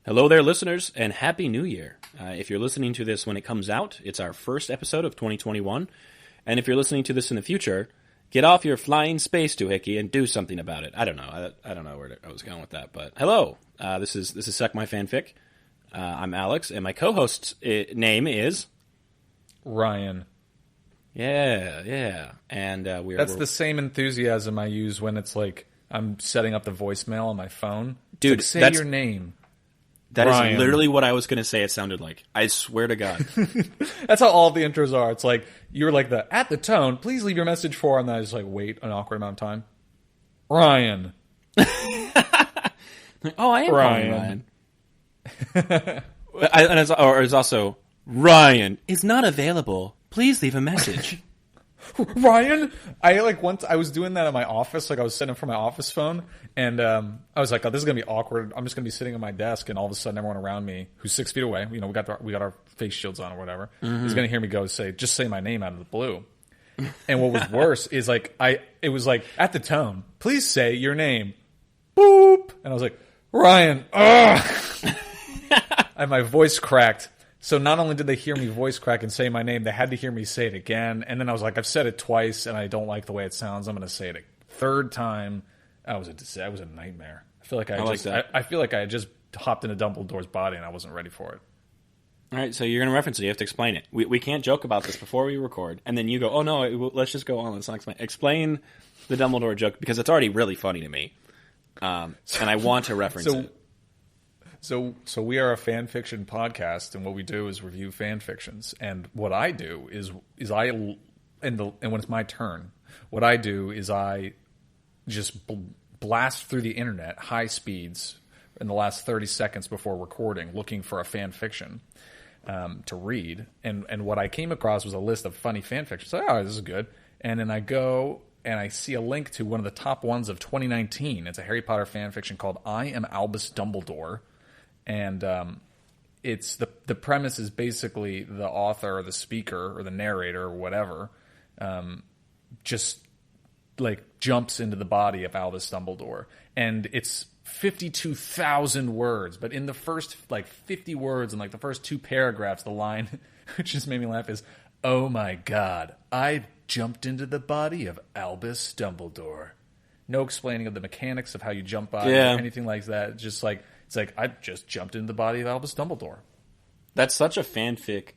Hello there, listeners, and Happy New Year. If you're listening to this when it comes out, it's our first episode of 2021. And if you're listening to this in the future, get off your flying space doohickey and do something about it. I don't know. I don't know where I was going with that, but hello. This is Suck My Fanfic. I'm Alex, and my co-host's name is Ryan. Yeah. And That's the same enthusiasm I use when it's like I'm setting up the voicemail on my phone. Dude, it's like, say your name. That Ryan. Is literally what I was going to say it sounded like. I swear to God. That's how all the intros are. It's like, you were like at the tone, please leave your message for, and then I just like wait an awkward amount of time. Ryan. Oh, I am Ryan. It's also, Ryan is not available. Please leave a message. Ryan? I was doing that at my office, like I was setting up for my office phone, and I was like, oh, this is going to be awkward. I'm just going to be sitting at my desk, and all of a sudden everyone around me, who's 6 feet away, we got our face shields on or whatever, is going to hear me just say my name out of the blue. And what was worse is it was like, at the tone, please say your name. Boop! And I was like, Ryan, ugh! And my voice cracked. So not only did they hear me voice crack and say my name, they had to hear me say it again. And then I was like, I've said it twice, and I don't like the way it sounds. I'm going to say it a third time. That was a nightmare. I feel like I feel like I just hopped into Dumbledore's body, and I wasn't ready for it. All right, so you're going to reference it. You have to explain it. We can't joke about this before we record. And then you go, oh, no, let's just go on. Let's not explain. Explain the Dumbledore joke, because it's already really funny to me. And I want to reference it. So we are a fan fiction podcast, and what we do is review fan fictions. And what I do is when it's my turn, what I do is I just blast through the internet high speeds in the last 30 seconds before recording, looking for a fan fiction to read. And what I came across was a list of funny fan fictions. So, oh, this is good. And then I go and I see a link to one of the top ones of 2019. It's a Harry Potter fan fiction called I Am Albus Dumbledore. And it's the premise is basically the author or the speaker or the narrator or whatever just like jumps into the body of Albus Dumbledore, and it's 52,000 words. But in the first 50 words and the first two paragraphs, the line which just made me laugh is, "Oh my God, I jumped into the body of Albus Dumbledore." No explaining of the mechanics of how you jump by or anything like that. Just like. It's like, I just jumped into the body of Albus Dumbledore. That's such a fanfic,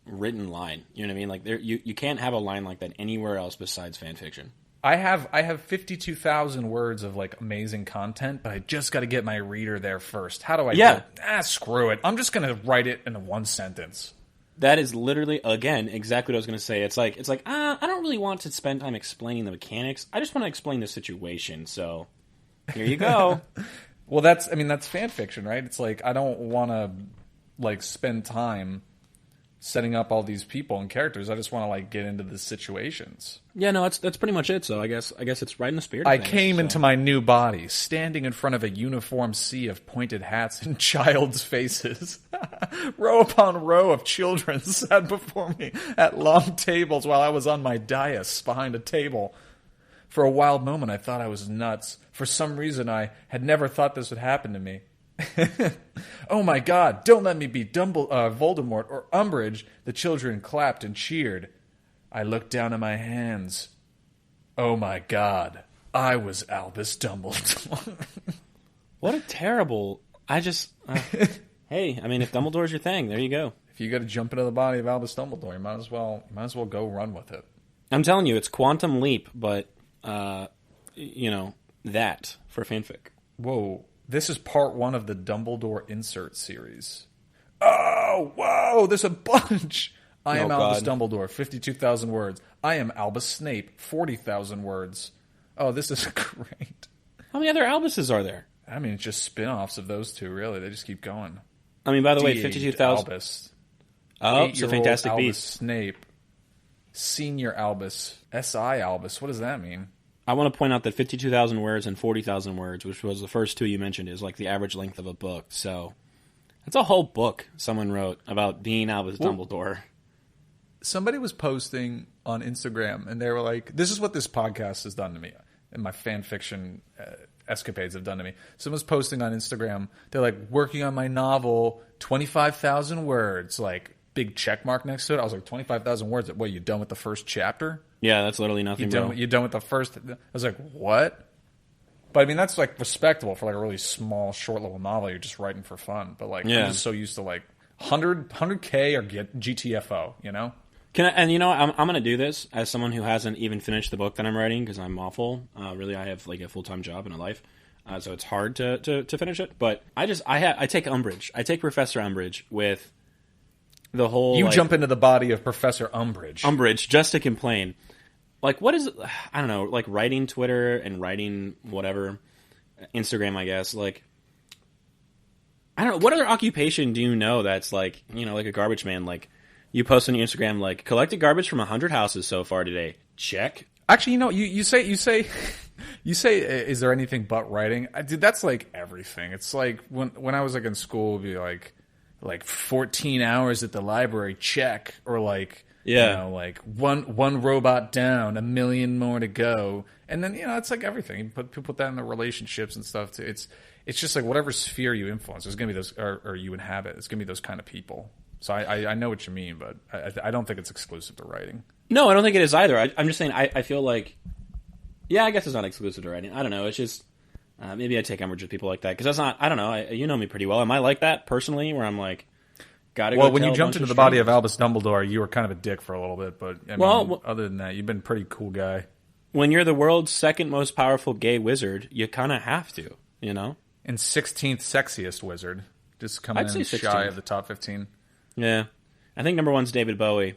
written line. You know what I mean? Like, you can't have a line like that anywhere else besides fanfiction. I have 52,000 words of, amazing content, but I just got to get my reader there first. How do I do it? Screw it. I'm just going to write it in one sentence. That is literally, again, exactly what I was going to say. It's like, I don't really want to spend time explaining the mechanics. I just want to explain the situation, so here you go. Well, that's fan fiction, right? It's like, I don't want to spend time setting up all these people and characters. I just want to get into the situations. Yeah, no, that's pretty much it. So I guess it's right in the spirit. I came into my new body, standing in front of a uniform sea of pointed hats and child's faces. Row upon row of children sat before me at long tables while I was on my dais behind a table. For a wild moment, I thought I was nuts. For some reason, I had never thought this would happen to me. Oh my God, don't let me be Voldemort or Umbridge. The children clapped and cheered. I looked down at my hands. Oh my God, I was Albus Dumbledore. What a terrible... hey, if Dumbledore's your thing, there you go. If you got to jump into the body of Albus Dumbledore, you might as well go run with it. I'm telling you, it's Quantum Leap, but... that for fanfic. Whoa, this is part 1 of the Dumbledore insert series. Oh, whoa, there's a bunch. I am Albus Dumbledore, 52,000 words. I am Albus Snape, 40,000 words. Oh, this is great. How many other Albuses are there? It's just spin-offs of those two, really. They just keep going. By the way, 52,000... Albus. Oh, so Fantastic Albus Beasts. Snape. Senior Albus. S.I. Albus. What does that mean? I want to point out that 52,000 words and 40,000 words, which was the first two you mentioned, is the average length of a book. So that's a whole book someone wrote about being Albus Dumbledore. Somebody was posting on Instagram, and they were like, this is what this podcast has done to me in my fan fiction escapades have done to me. Someone's posting on Instagram, they're like, working on my novel, 25,000 words, like big check mark next to it. I was like, 25,000 words? What, you done with the first chapter? Yeah, that's literally nothing, You done with the first? I was like, what? But I mean, that's like respectable for like a really small, short little novel you're just writing for fun. But like, I'm just so used to like 100K or get GTFO, you know? And you know, I'm going to do this as someone who hasn't even finished the book that I'm writing because I'm awful. Really, I have like a full-time job and a life, so it's hard to finish it. But I take umbrage. I take Professor Umbrage with the whole. You jump into the body of Professor Umbrage. Umbrage just to complain. Like, what is it? I don't know. Like writing Twitter and writing whatever, Instagram, I guess. Like, I don't know. What other occupation do you know that's like, you know, like a garbage man? Like, you post on your Instagram, like, collected garbage from 100 houses so far today. Check. Actually, you know, you say, is there anything but writing? Dude, that's like everything. It's like when I was like in school, it'd be like 14 hours at the library, check, or like, you know, like one robot down, 1 million more to go, and then, you know, it's like everything. You put that in the relationships and stuff too. It's just like whatever sphere you influence, there's gonna be those, or you inhabit. It's gonna be those kind of people. So I know what you mean, but I don't think it's exclusive to writing. No, I don't think it is either. I'm just saying I feel like, yeah, I guess it's not exclusive to writing. I don't know. It's just maybe I take umbrage with people like that because that's not. I don't know. You know me pretty well. Am I like that personally? Where I'm like, gotta. Well, when you jumped into the body of Albus Dumbledore, you were kind of a dick for a little bit, but I mean, other than that, you've been a pretty cool guy. When you're the world's second most powerful gay wizard, you kind of have to, you know. And 16th sexiest wizard, just coming in shy of the top 15. Yeah. I think number one's David Bowie.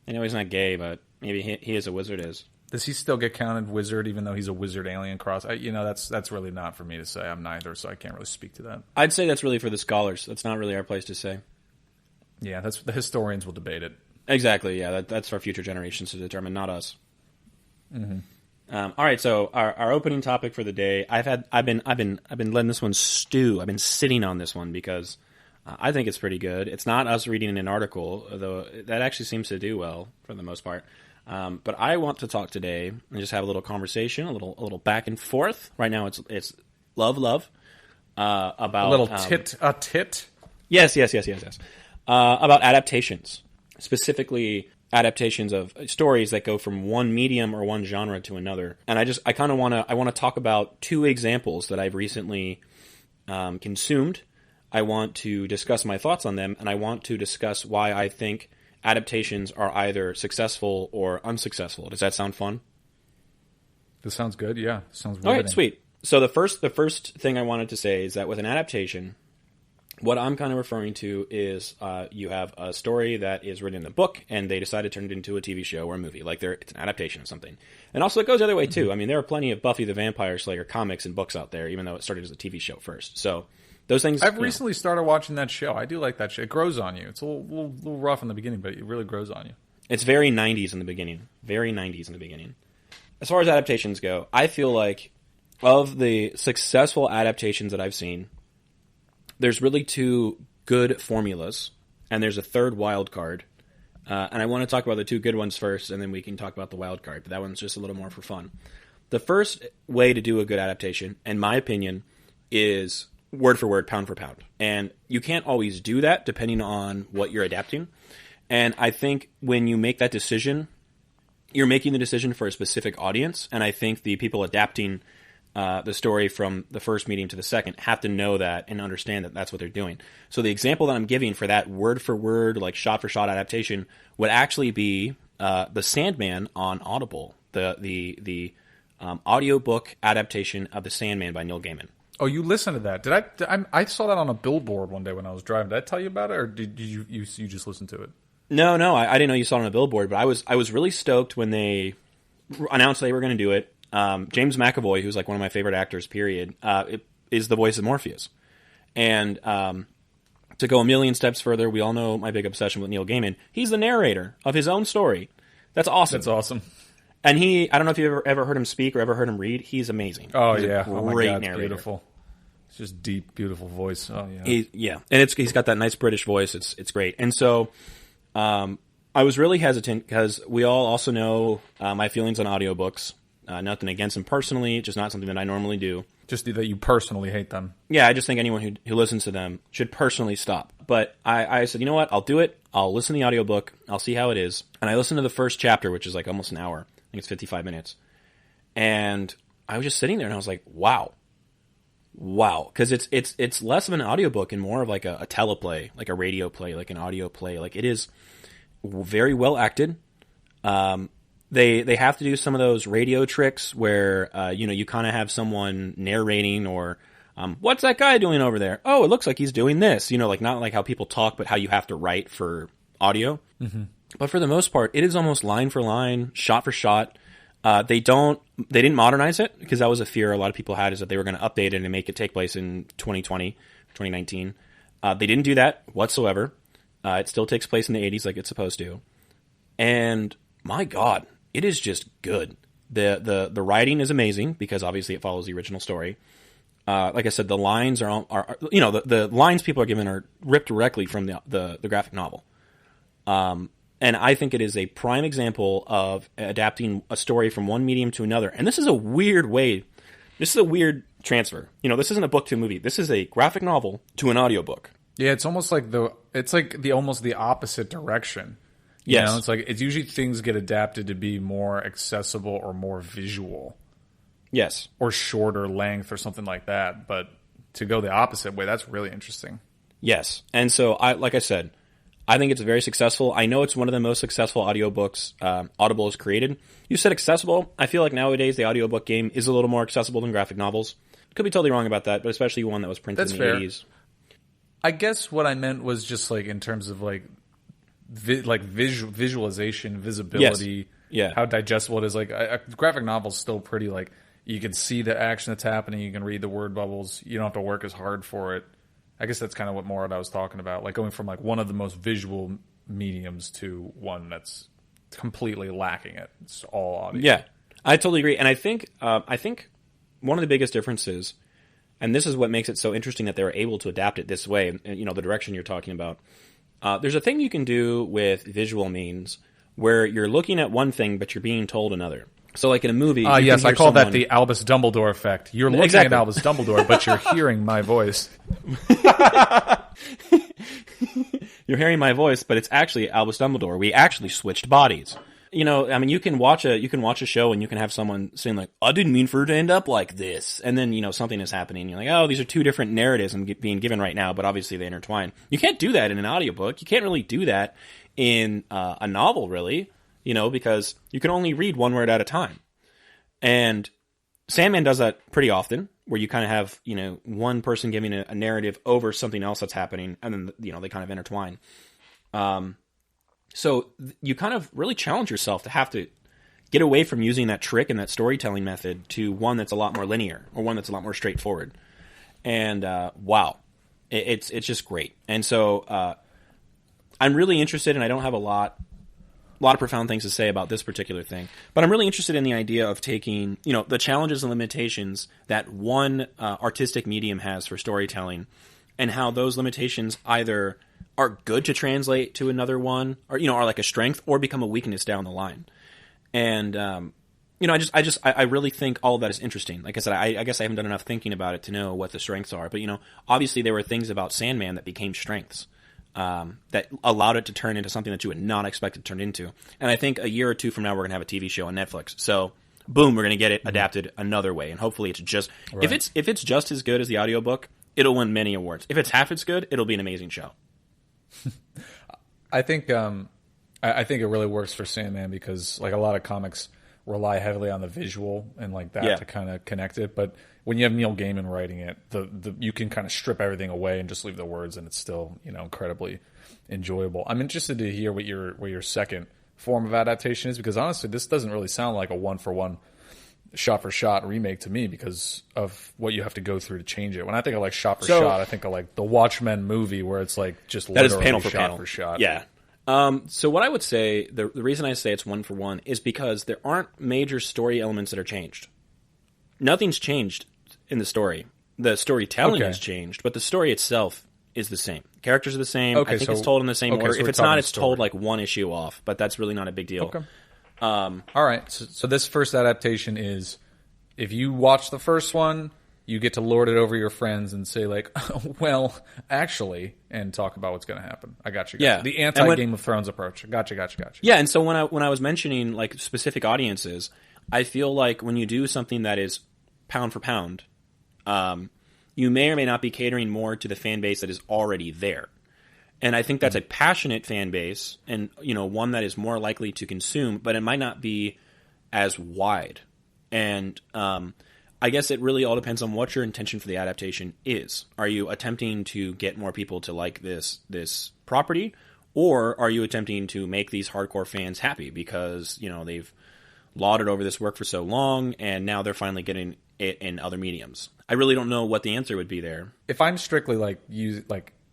I know he's not gay, but maybe he as a wizard is. Does he still get counted wizard even though he's a wizard alien cross? That's really not for me to say. I'm neither, so I can't really speak to that. I'd say that's really for the scholars. That's not really our place to say. Yeah, that's the historians will debate it. Exactly, yeah. That's for future generations to determine, not us. Mm-hmm. All right, so our opening topic for the day. I've been letting this one stew. I've been sitting on this one because I think it's pretty good. It's not us reading an article, though that actually seems to do well for the most part. But I want to talk today and just have a little conversation, a little back and forth. Right now, it's love about a little tit. Yes. About adaptations, specifically adaptations of stories that go from one medium or one genre to another. And I kind of want to talk about two examples that I've recently consumed. I want to discuss my thoughts on them, and I want to discuss why I think adaptations are either successful or unsuccessful. Does that sound fun? This sounds good, yeah. Sounds riveting. All right, sweet. So the first thing I wanted to say is that with an adaptation, what I'm kind of referring to is you have a story that is written in a book, and they decide to turn it into a TV show or a movie. Like it's an adaptation of something. And also it goes the other way, too. I mean, there are plenty of Buffy the Vampire Slayer comics and books out there, even though it started as a TV show first. So those things. I've recently started watching that show. I do like that show. It grows on you. It's a little rough in the beginning, but it really grows on you. It's very 90s in the beginning. Very 90s in the beginning. As far as adaptations go, I feel like of the successful adaptations that I've seen, there's really two good formulas, and there's a third wild card. And I want to talk about the two good ones first, and then we can talk about the wild card. But that one's just a little more for fun. The first way to do a good adaptation, in my opinion, is word for word, pound for pound. And you can't always do that depending on what you're adapting. And I think when you make that decision, you're making the decision for a specific audience. And I think the people adapting the story from the first medium to the second have to know that and understand that that's what they're doing. So the example that I'm giving for that word for word, like shot for shot adaptation would actually be The Sandman on Audible, the audiobook adaptation of The Sandman by Neil Gaiman. Oh, you listened to that? I saw that on a billboard one day when I was driving. Did I tell you about it, or did you just listen to it? No, I didn't know you saw it on a billboard, but I was really stoked when they announced they were going to do it. James McAvoy, who's like one of my favorite actors, period, is the voice of Morpheus. And to go a million steps further, we all know my big obsession with Neil Gaiman. He's the narrator of his own story. That's awesome. That's awesome. And I don't know if you've ever heard him speak or ever heard him read. He's amazing. Oh, he's yeah. a great narrator. Beautiful. It's just deep, beautiful voice. Oh, yeah. And he's got that nice British voice. It's great. And so I was really hesitant because we all also know my feelings on audiobooks. Nothing against them personally, just not something that I normally do. Just that you personally hate them. Yeah, I just think anyone who listens to them should personally stop. But I said, you know what? I'll do it. I'll listen to the audiobook. I'll see how it is. And I listened to the first chapter, which is like almost an hour. I think it's 55 minutes. And I was just sitting there and I was like, wow. Because it's less of an audiobook and more of like a teleplay, like a radio play, like an audio play. Like it is very well acted. They have to do some of those radio tricks where, you kind of have someone narrating or, what's that guy doing over there? Oh, it looks like he's doing this. Like not like how people talk, but how you have to write for audio. Mm-hmm. But for the most part, it is almost line for line, shot for shot. They didn't modernize it because that was a fear a lot of people had, is that they were going to update it and make it take place in 2020, 2019. They didn't do that whatsoever. It still takes place in the 80s like it's supposed to. And my God, it is just good. The writing is amazing because obviously it follows the original story. Like I said, the lines are the lines people are given are ripped directly from the graphic novel. And I think it is a prime example of adapting a story from one medium to another. And this is a weird way. This is a weird transfer. This isn't a book to a movie. This is a graphic novel to an audiobook. Yeah, it's almost like almost the opposite direction. Yes. It's like it's usually things get adapted to be more accessible or more visual. Yes. Or shorter length or something like that. But to go the opposite way, that's really interesting. Yes. And so, like I said, I think it's very successful. I know it's one of the most successful audiobooks Audible has created. You said accessible. I feel like nowadays the audiobook game is a little more accessible than graphic novels. Could be totally wrong about that, but especially one that was printed in the 80s. I guess what I meant was just like in terms of like visualization, visibility, yes. Yeah. How digestible it is. Like a graphic novel is still pretty like you can see the action that's happening, you can read the word bubbles, you don't have to work as hard for it. I guess that's kind of what I was talking about, like going from like one of the most visual mediums to one that's completely lacking it. It's all audio. Yeah, I totally agree, and I think one of the biggest differences, and this is what makes it so interesting that they were able to adapt it this way, and the direction you're talking about. There's a thing you can do with visual means where you're looking at one thing but you're being told another. So like in a movie... yes, I call that the Albus Dumbledore effect. You're looking exactly. at Albus Dumbledore, but you're hearing my voice. You're hearing my voice, but it's actually Albus Dumbledore. We actually switched bodies. You can watch a show and you can have someone saying like, I didn't mean for it to end up like this. And then, something is happening. You're like, oh, these are two different narratives being given right now, but obviously they intertwine. You can't do that in an audiobook. You can't really do that in a novel, really. Because you can only read one word at a time. And Sandman does that pretty often, where you kind of have, one person giving a narrative over something else that's happening, and then, they kind of intertwine. So you kind of really challenge yourself to have to get away from using that trick and that storytelling method to one that's a lot more linear, or one that's a lot more straightforward. And, wow. It's just great. And so I'm really interested, and I don't have a lot of profound things to say about this particular thing. But I'm really interested in the idea of taking, the challenges and limitations that one artistic medium has for storytelling, and how those limitations either are good to translate to another one, or, are like a strength, or become a weakness down the line. And, I really think all of that is interesting. Like I said, I guess I haven't done enough thinking about it to know what the strengths are. But, obviously there were things about Sandman that became strengths. That allowed it to turn into something that you would not expect it to turn into. And I think a year or two from now, we're going to have a TV show on Netflix. So, boom, we're going to get it adapted another way. And hopefully it's just... Right. If it's just as good as the audiobook, it'll win many awards. If it's half as good, it'll be an amazing show. I think it really works for Sandman because, like, a lot of comics rely heavily on the visual and like that to kind of connect it. But when you have Neil Gaiman writing it, you can kind of strip everything away and just leave the words, and it's still incredibly enjoyable. I'm interested to hear what your second form of adaptation is, because honestly, this doesn't really sound like a one-for-one, shot-for-shot remake to me because of what you have to go through to change it. When I think of like shot-for-shot, I think of like the Watchmen movie where it's like just that literally is panel for shot-for-shot. Yeah. So what I would say, the reason I say it's one-for-one is because there aren't major story elements that are changed. Nothing's changed in the story. The storytelling has changed, but the story itself is the same. Characters are the same. I think it's told in the same order. If it's not, it's told like one issue off, but that's really not a big deal. Okay. All right. So this first adaptation is, if you watch the first one, you get to lord it over your friends and say like, oh, well, actually, and talk about what's going to happen. I got you. Yeah. The anti-Game of Thrones approach. Gotcha. Yeah, and so when I was mentioning like specific audiences, I feel like when you do something that is pound for pound, you may or may not be catering more to the fan base that is already there. And I think that's a passionate fan base and, one that is more likely to consume, but it might not be as wide. And I guess it really all depends on what your intention for the adaptation is. Are you attempting to get more people to like this property, or are you attempting to make these hardcore fans happy because, they've lauded over this work for so long and now they're finally getting it in other mediums? I really don't know what the answer would be there. If I'm strictly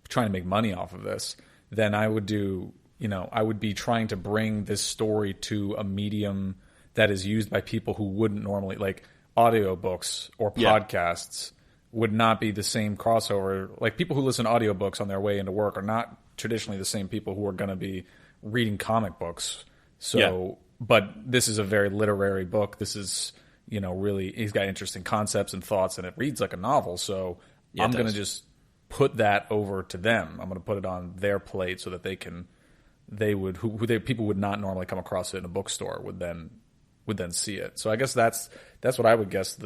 trying to make money off of this, then I would I would be trying to bring this story to a medium that is used by people who wouldn't normally, like audiobooks or podcasts would not be the same crossover. Like people who listen to audiobooks on their way into work are not traditionally the same people who are going to be reading comic books. So, but this is a very literary book. This is, really, he's got interesting concepts and thoughts and it reads like a novel. So I'm going to just put that over to them. I'm going to put it on their plate so that people would not normally come across it in a bookstore would then see it. So I guess that's what I would guess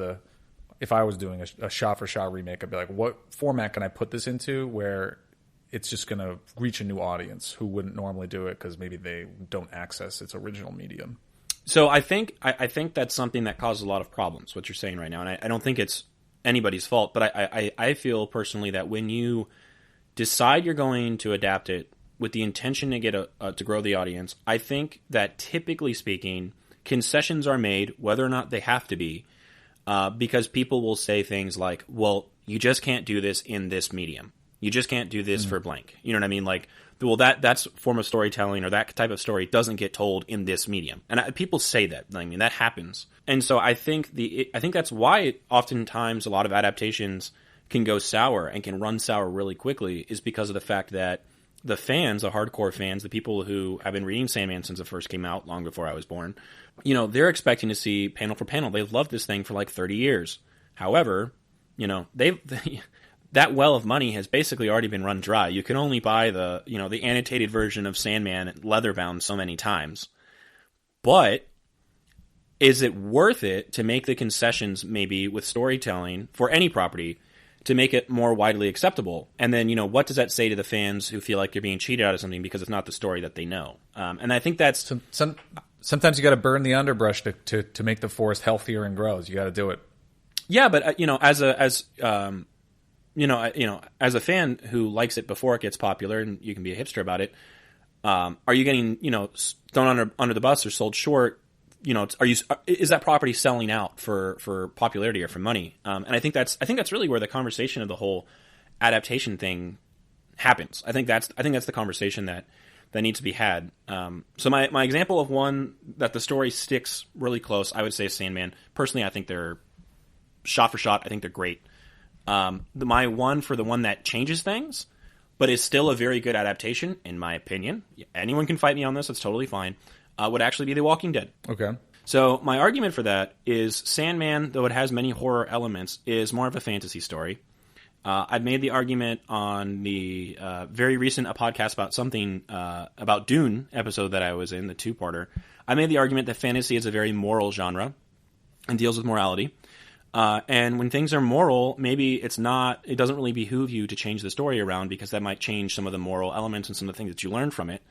if I was doing a shot for shot remake, I'd be like, what format can I put this into where it's just going to reach a new audience who wouldn't normally do it because maybe they don't access its original medium. So I think that's something that causes a lot of problems, what you're saying right now. And I don't think it's anybody's fault, but I feel personally that when you decide you're going to adapt it with the intention to get to grow the audience, I think that typically speaking, concessions are made, whether or not they have to be, because people will say things like, well, you just can't do this in this medium. You just can't do this for blank. You know what I mean? Like, well, that's form of storytelling or that type of story doesn't get told in this medium. And people say that. I mean, that happens. And so I think that's why oftentimes a lot of adaptations can go sour and can run sour really quickly is because of the fact that the fans, the hardcore fans, the people who have been reading Sandman since it first came out, long before I was born, they're expecting to see panel for panel. They've loved this thing for like 30 years. However, that well of money has basically already been run dry. You can only buy the annotated version of Sandman leather-bound so many times. But is it worth it to make the concessions maybe with storytelling for any property to make it more widely acceptable? And then, what does that say to the fans who feel like they're being cheated out of something because it's not the story that they know? And I think that's... Sometimes you got to burn the underbrush to make the forest healthier and grows. You got to do it. Yeah, but as a fan who likes it before it gets popular, and you can be a hipster about it, are you getting, thrown under the bus or sold short? Is that property selling out for popularity or for money? And I think that's really where the conversation of the whole adaptation thing happens. I think that's the conversation that needs to be had. So my example of one that the story sticks really close, I would say, is Sandman. Personally, I think they're shot for shot. I think they're great. My one for the one that changes things, but is still a very good adaptation, in my opinion. Anyone can fight me on this. It's totally fine. Would actually be The Walking Dead. Okay. So my argument for that is Sandman, though it has many horror elements, is more of a fantasy story. I made the argument on the very recent podcast about Dune episode that I was in, the two-parter. I made the argument that fantasy is a very moral genre and deals with morality. And when things are moral, maybe it doesn't really behoove you to change the story around because that might change some of the moral elements and some of the things that you learn from it.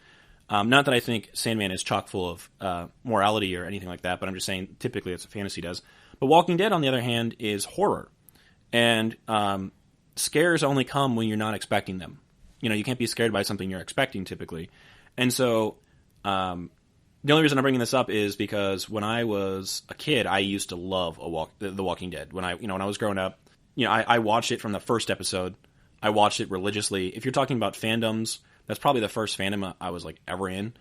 Not that I think Sandman is chock full of morality or anything like that, but I'm just saying typically that's what fantasy does. But Walking Dead, on the other hand, is horror. And scares only come when you're not expecting them. You can't be scared by something you're expecting typically. And so the only reason I'm bringing this up is because when I was a kid, I used to love The Walking Dead. When I was growing up, I watched it from the first episode. I watched it religiously. If you're talking about fandoms, that's probably the first fandom I was like ever in.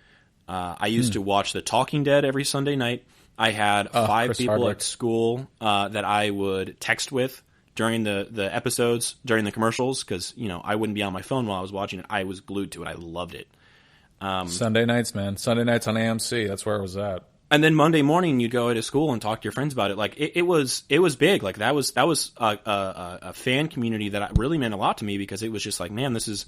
I used to watch The Talking Dead every Sunday night. I had 5 Chris people Hardwick at school that I would text with during the episodes, during the commercials, because I wouldn't be on my phone while I was watching it. I was glued to it. I loved it. Sunday nights, man. Sunday nights on AMC. That's where it was at. And then Monday morning, you'd go to school and talk to your friends about it. Like it was big. Like that was a fan community that really meant a lot to me, because it was just like, man, this is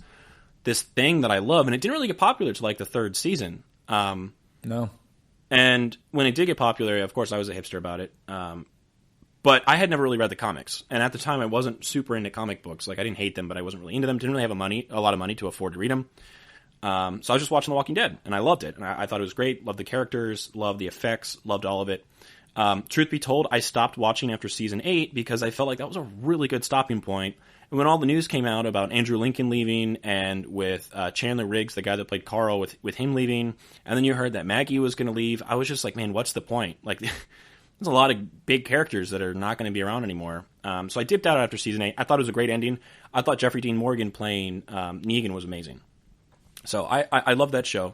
this thing that I love, and it didn't really get popular to like the third season. No. And when it did get popular, of course, I was a hipster about it. But I had never really read the comics, and at the time, I wasn't super into comic books. Like I didn't hate them, but I wasn't really into them. Didn't really have a lot of money to afford to read them. So I was just watching The Walking Dead, and I loved it. And I thought it was great. Loved the characters, loved the effects, loved all of it. Truth be told, I stopped watching after season 8 because I felt like that was a really good stopping point. And when all the news came out about Andrew Lincoln leaving, and with Chandler Riggs, the guy that played Carl, with him leaving, and then you heard that Maggie was going to leave, I was just like, man, what's the point? Like, there's a lot of big characters that are not going to be around anymore. So I dipped out after season 8. I thought it was a great ending. I thought Jeffrey Dean Morgan playing Negan was amazing. So I love that show.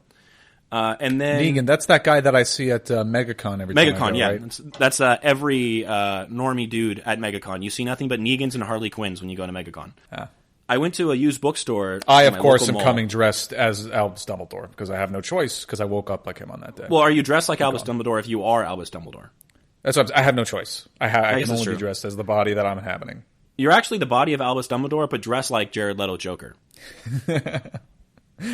And then Negan, that's that guy that I see at MegaCon every time. MegaCon, yeah. Right? That's every normie dude at MegaCon. You see nothing but Negans and Harley Quinns when you go to MegaCon. Yeah. I went to a used bookstore. I, of course, am coming dressed as Albus Dumbledore, because I have no choice, because I woke up like him on that day. Well, are you dressed like Albus Dumbledore if you are Albus Dumbledore? That's what I have no choice. I can only true. be dressed as the body that I'm inhabiting. You're actually the body of Albus Dumbledore, but dressed like Jared Leto Joker.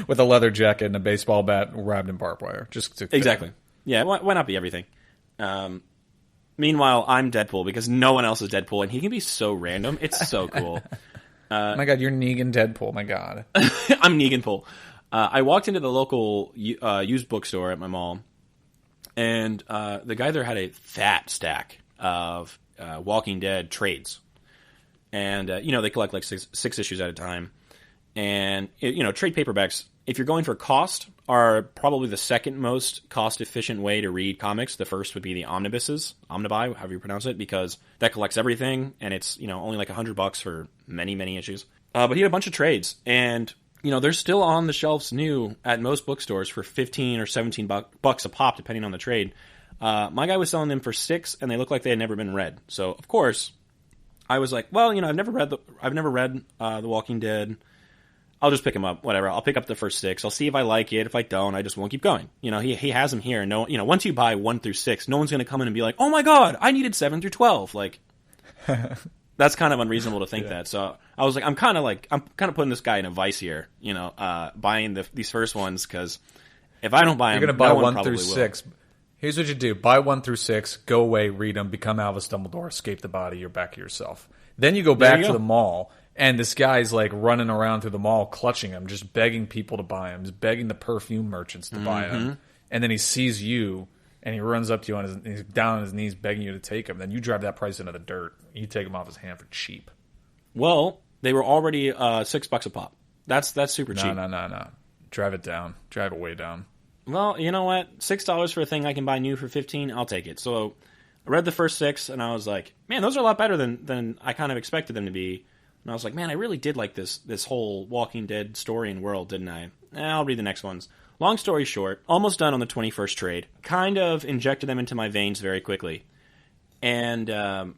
With a leather jacket and a baseball bat wrapped in barbed wire. Exactly. Yeah, why not be everything? Meanwhile, I'm Deadpool, because no one else is Deadpool, and he can be so random. It's so cool. My God, you're Negan Deadpool. My God. I'm Negan Pool. I walked into the local used bookstore at my mall, and the guy there had a fat stack of Walking Dead trades. And, they collect like six issues at a time. And, trade paperbacks, if you're going for cost, are probably the second most cost-efficient way to read comics. The first would be the omnibuses, omnibuy, however you pronounce it, because that collects everything, and it's, only like $100 for many, many issues. But he had a bunch of trades, and, they're still on the shelves new at most bookstores for 15 or 17 bucks a pop, depending on the trade. My guy was selling them for $6, and they looked like they had never been read. So, of course, I was like, well, I've never read The Walking Dead. I'll just pick him up, whatever. I'll pick up the first 6. I'll see if I like it. If I don't, I just won't keep going. He has them here. No, once you buy 1 through 6, no one's going to come in and be like, "Oh my God, I needed 7 through 12." Like, that's kind of unreasonable to think that. So I was like, I'm kind of putting this guy in a vice here. Buying these first ones, because if I don't buy them, you're going to buy no 1 through 6. Here's what you do: buy 1 through 6, go away, read them, become Albus Dumbledore, escape the body, you're back to yourself. Then you go back to the mall. And this guy's like running around through the mall, clutching them, just begging people to buy them, just begging the perfume merchants to buy them. And then he sees you, and he runs up to you he's down on his knees, begging you to take them. Then you drive that price into the dirt. You take them off his hand for cheap. Well, they were already $6 a pop. That's super cheap. No. Drive it down. Drive it way down. Well, you know what? $6 for a thing I can buy new for 15. I'll take it. So I read the first 6, and I was like, man, those are a lot better than I kind of expected them to be. And I was like, man, I really did like this whole Walking Dead story and world, didn't I? I'll read the next ones. Long story short, almost done on the 21st trade. Kind of injected them into my veins very quickly. And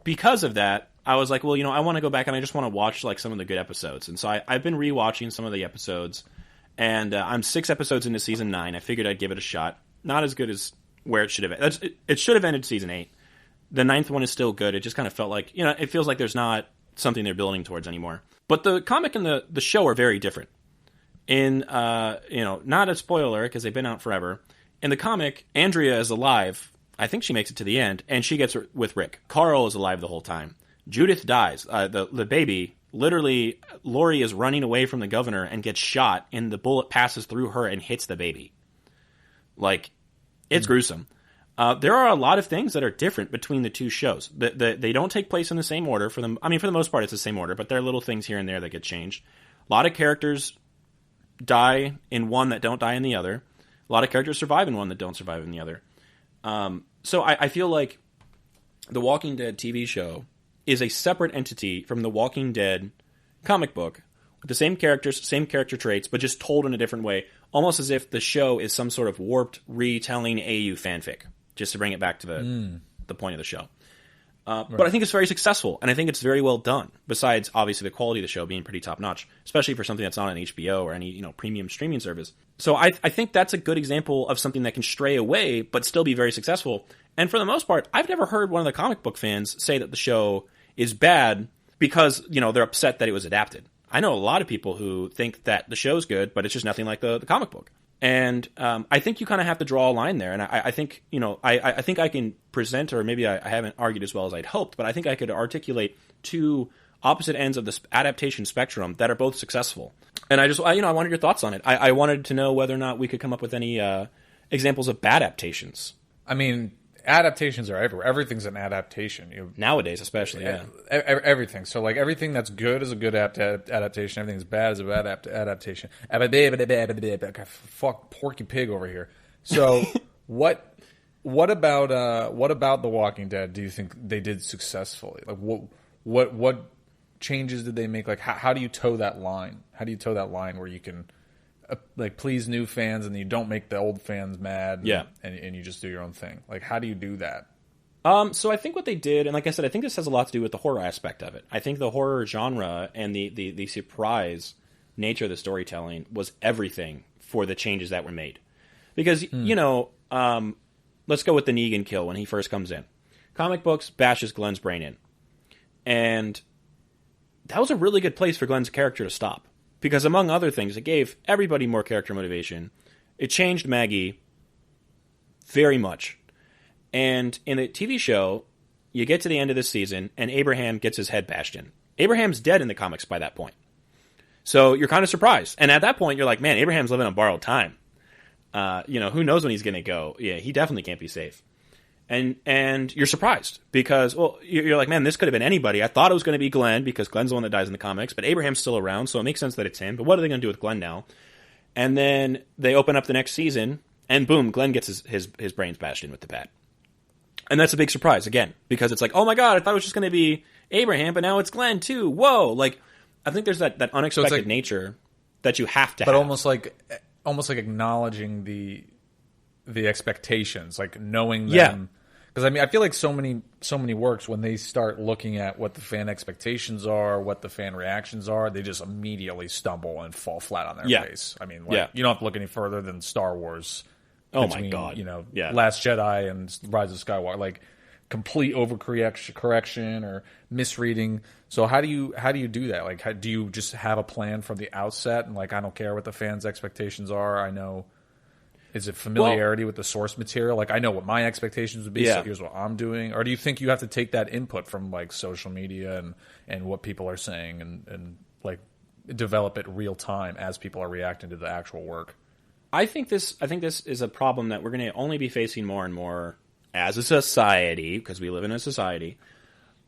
because of that, I was like, well, I want to go back and I just want to watch like some of the good episodes. And so I've been rewatching some of the episodes. And I'm 6 episodes into season 9. I figured I'd give it a shot. Not as good as where it should have. It should have ended season 8. The 9th one is still good. It just kind of felt like, it feels like there's not something they're building towards anymore. But the comic and the show are very different. In, not a spoiler because they've been out forever. In the comic, Andrea is alive. I think she makes it to the end, and she gets with Rick. Carl is alive the whole time. Judith dies. The baby, literally, Lori is running away from the governor and gets shot, and the bullet passes through her and hits the baby. Like, it's gruesome. There are a lot of things that are different between the two shows. They don't take place in the same order. For the most part, it's the same order, but there are little things here and there that get changed. A lot of characters die in one that don't die in the other. A lot of characters survive in one that don't survive in the other. So I feel like the Walking Dead TV show is a separate entity from the Walking Dead comic book, with the same characters, same character traits, but just told in a different way, almost as if the show is some sort of warped retelling AU fanfic. Just to bring it back to the point of the show. But I think it's very successful, and I think it's very well done, besides, obviously, the quality of the show being pretty top-notch, especially for something that's not on HBO or any premium streaming service. So I think that's a good example of something that can stray away, but still be very successful. And for the most part, I've never heard one of the comic book fans say that the show is bad because, they're upset that it was adapted. I know a lot of people who think that the show's good, but it's just nothing like the comic book. And I think you kind of have to draw a line there. And I think, I think I can present, or maybe I haven't argued as well as I'd hoped, but I think I could articulate two opposite ends of this adaptation spectrum that are both successful. And I wanted your thoughts on it. I wanted to know whether or not we could come up with any examples of bad adaptations. I mean, adaptations are everywhere. Everything's an adaptation. Nowadays, especially, yeah. Everything. So, like, everything that's good is a good adaptation. Everything that's bad is a bad adaptation. Fuck, Porky Pig over here. So, what about The Walking Dead do you think they did successfully? Like, what changes did they make? Like, how do you toe that line? How do you toe that line where you can please new fans and you don't make the old fans mad and you just do your own thing? Like, how do you do that? So I think what they did, and like I said, I think this has a lot to do with the horror aspect of it. I think the horror genre and the surprise nature of the storytelling was everything for the changes that were made. Because, let's go with the Negan kill when he first comes in. Comic books bashes Glenn's brain in. And that was a really good place for Glenn's character to stop. Because among other things, it gave everybody more character motivation. It changed Maggie very much. And in the TV show, you get to the end of the season, and Abraham gets his head bashed in. Abraham's dead in the comics by that point. So you're kind of surprised. And at that point, you're like, man, Abraham's living on borrowed time. Who knows when he's going to go? Yeah, he definitely can't be safe. And you're surprised because, well, you're like, man, this could have been anybody. I thought it was going to be Glenn because Glenn's the one that dies in the comics, but Abraham's still around, so it makes sense that it's him. But what are they going to do with Glenn now? And then they open up the next season, and boom, Glenn gets his brains bashed in with the bat. And that's a big surprise, again, because it's like, oh my god, I thought it was just going to be Abraham, but now it's Glenn too. Whoa! Like, I think there's that unexpected nature that you have to have. But almost like acknowledging the expectations, like knowing them. Yeah. Because I feel like so many works, when they start looking at what the fan expectations are, what the fan reactions are, they just immediately stumble and fall flat on their face. I mean, you don't have to look any further than Star Wars. My god! Last Jedi and Rise of Skywalker, like complete overcorrection or misreading. So how do you do that? Like, do you just have a plan from the outset and like, I don't care what the fans' expectations are. I know. Is it familiarity with the source material? Like, I know what my expectations would be, so here's what I'm doing. Or do you think you have to take that input from, like, social media and what people are saying and like, develop it real time as people are reacting to the actual work? I think this is a problem that we're going to only be facing more and more as a society, because we live in a society,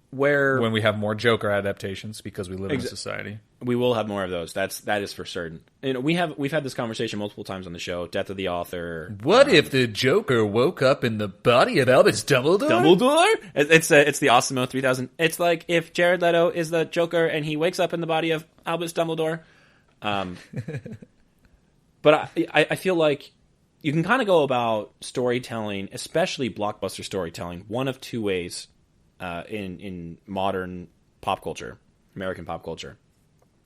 when we have more Joker adaptations, because we live in a society. We will have more of those. That is for certain. We've had this conversation multiple times on the show. Death of the author. What if the Joker woke up in the body of Albus Dumbledore? Dumbledore? It's the Osmo 3000. It's like if Jared Leto is the Joker and he wakes up in the body of Albus Dumbledore. But I feel like you can kind of go about storytelling, especially blockbuster storytelling, one of two ways in modern pop culture, American pop culture.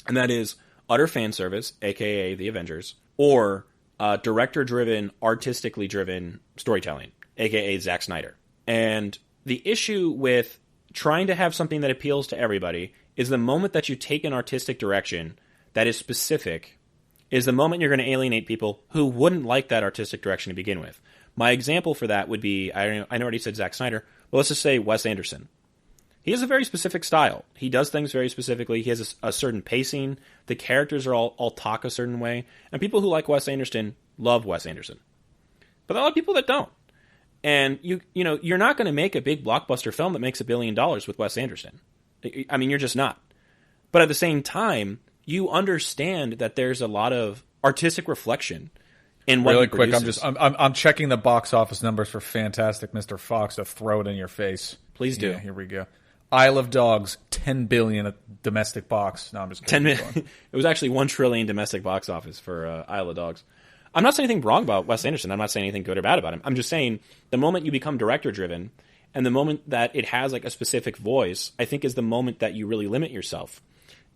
And that is utter fan service, a.k.a. The Avengers, or director-driven, artistically driven storytelling, a.k.a. Zack Snyder. And the issue with trying to have something that appeals to everybody is the moment that you take an artistic direction that is specific is the moment you're going to alienate people who wouldn't like that artistic direction to begin with. My example for that would be, I already said Zack Snyder, but let's just say Wes Anderson. He has a very specific style. He does things very specifically. He has a certain pacing. The characters are all talk a certain way. And people who like Wes Anderson love Wes Anderson. But there are a lot of people that don't. And you're not going to make a big blockbuster film that makes $1 billion with Wes Anderson. I mean, you're just not. But at the same time, you understand that there's a lot of artistic reflection in what really he quick. produces. I'm checking the box office numbers for Fantastic Mr. Fox to throw it in your face. Please do. Yeah, here we go. Isle of Dogs, $10 billion domestic box. No, I'm just kidding. It was actually $1 trillion domestic box office for Isle of Dogs. I'm not saying anything wrong about Wes Anderson. I'm not saying anything good or bad about him. I'm just saying the moment you become director driven and the moment that it has like a specific voice, I think is the moment that you really limit yourself.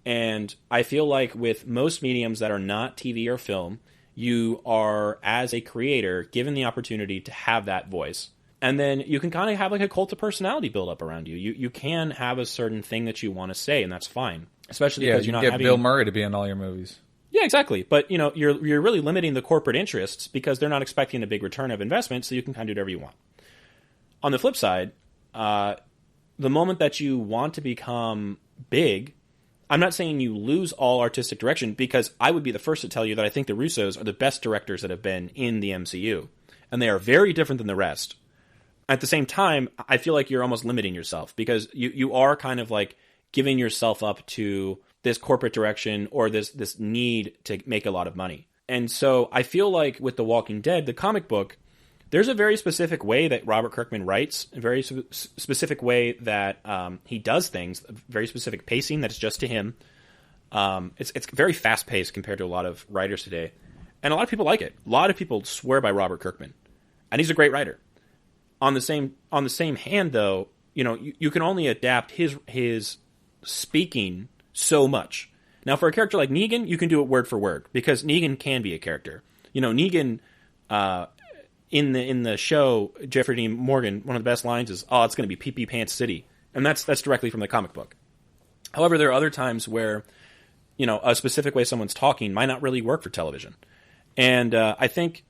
And I feel like with most mediums that are not TV or film, you are, as a creator, given the opportunity to have that voice. And then you can kind of have like a cult of personality build up around you. You can have a certain thing that you want to say, and that's fine. Especially because you're not get having Bill Murray to be in all your movies. Yeah, exactly. But you're really limiting the corporate interests because they're not expecting a big return of investment, so you can kind of do whatever you want. On the flip side, the moment that you want to become big, I'm not saying you lose all artistic direction, because I would be the first to tell you that I think the Russos are the best directors that have been in the MCU. And they are very different than the rest. At the same time, I feel like you're almost limiting yourself, because you are kind of like giving yourself up to this corporate direction or this need to make a lot of money. And so I feel like with The Walking Dead, the comic book, there's a very specific way that Robert Kirkman writes, a very specific way that he does things, a very specific pacing that's just to him. It's very fast-paced compared to a lot of writers today. And a lot of people like it. A lot of people swear by Robert Kirkman. And he's a great writer. On the same hand, though, you can only adapt his speaking so much. Now, for a character like Negan, you can do it word for word, because Negan can be a character. Negan... In the show, Jeffrey Dean Morgan, one of the best lines is, "Oh, it's going to be pee-pee pants city," and that's directly from the comic book. However, there are other times where, a specific way someone's talking might not really work for television, and I think,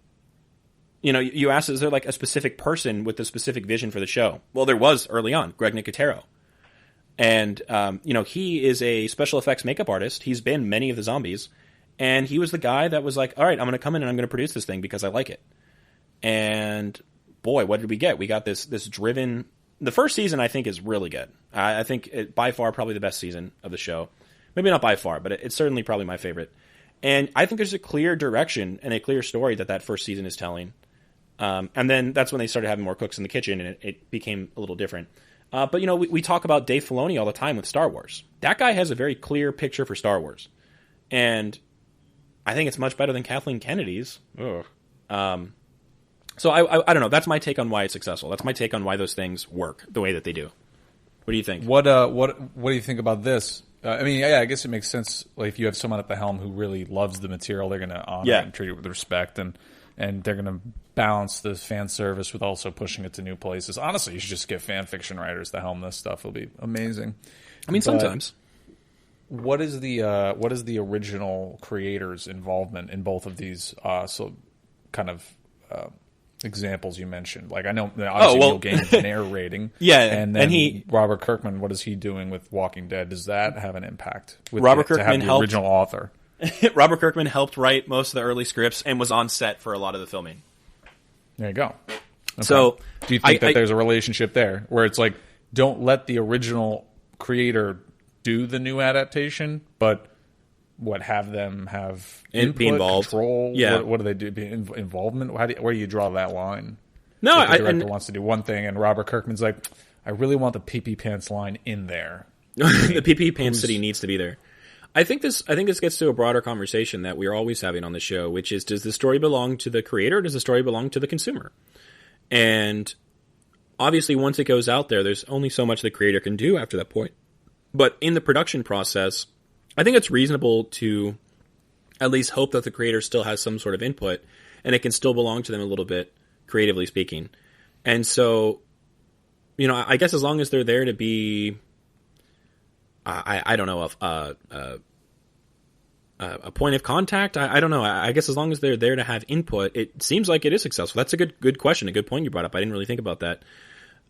you asked, is there like a specific person with a specific vision for the show? Well, there was early on, Greg Nicotero, and he is a special effects makeup artist. He's been many of the zombies, and he was the guy that was like, "All right, I'm going to come in and I'm going to produce this thing because I like it." And boy, what did we get? We got this driven... The first season, I think, is really good. I think by far probably the best season of the show. Maybe not by far, but it's certainly probably my favorite. And I think there's a clear direction and a clear story that first season is telling. And then that's when they started having more cooks in the kitchen, and it became a little different. But, we talk about Dave Filoni all the time with Star Wars. That guy has a very clear picture for Star Wars. And I think it's much better than Kathleen Kennedy's. Ugh. So I don't know. That's my take on why it's successful. That's my take on why those things work the way that they do. What do you think? What do you think about this? I guess it makes sense. Like, if you have someone at the helm who really loves the material, they're going to honor it and treat it with respect, and they're going to balance the fan service with also pushing it to new places. Honestly, you should just get fan fiction writers to helm this stuff. It'll be amazing. Sometimes. What is the original creator's involvement in both of these examples you mentioned? Like, I know obviously Neil Gaiman's narrating. Yeah, and then Robert Kirkman, what is he doing with Walking Dead? Does that have an impact with Robert Kirkman to have the original author? Robert Kirkman helped write most of the early scripts and was on set for a lot of the filming. There you go. Okay. So, do you think that there's a relationship there where it's like, don't let the original creator do the new adaptation, but have them have input, be involved, control? Yeah. What do they do? Involvement? Where do you draw that line? No, if the director wants to do one thing, and Robert Kirkman's like, I really want the pee-pee pants line in there. The pee-pee pants city needs to be there. I think this gets to a broader conversation that we're always having on the show, which is, does the story belong to the creator, or does the story belong to the consumer? And obviously, once it goes out there, there's only so much the creator can do after that point. But in the production process, I think it's reasonable to at least hope that the creator still has some sort of input, and it can still belong to them a little bit, creatively speaking. And so, I guess as long as they're there to be, I don't know, a point of contact. I don't know. I guess as long as they're there to have input, it seems like it is successful. That's a good question, a good point you brought up. I didn't really think about that.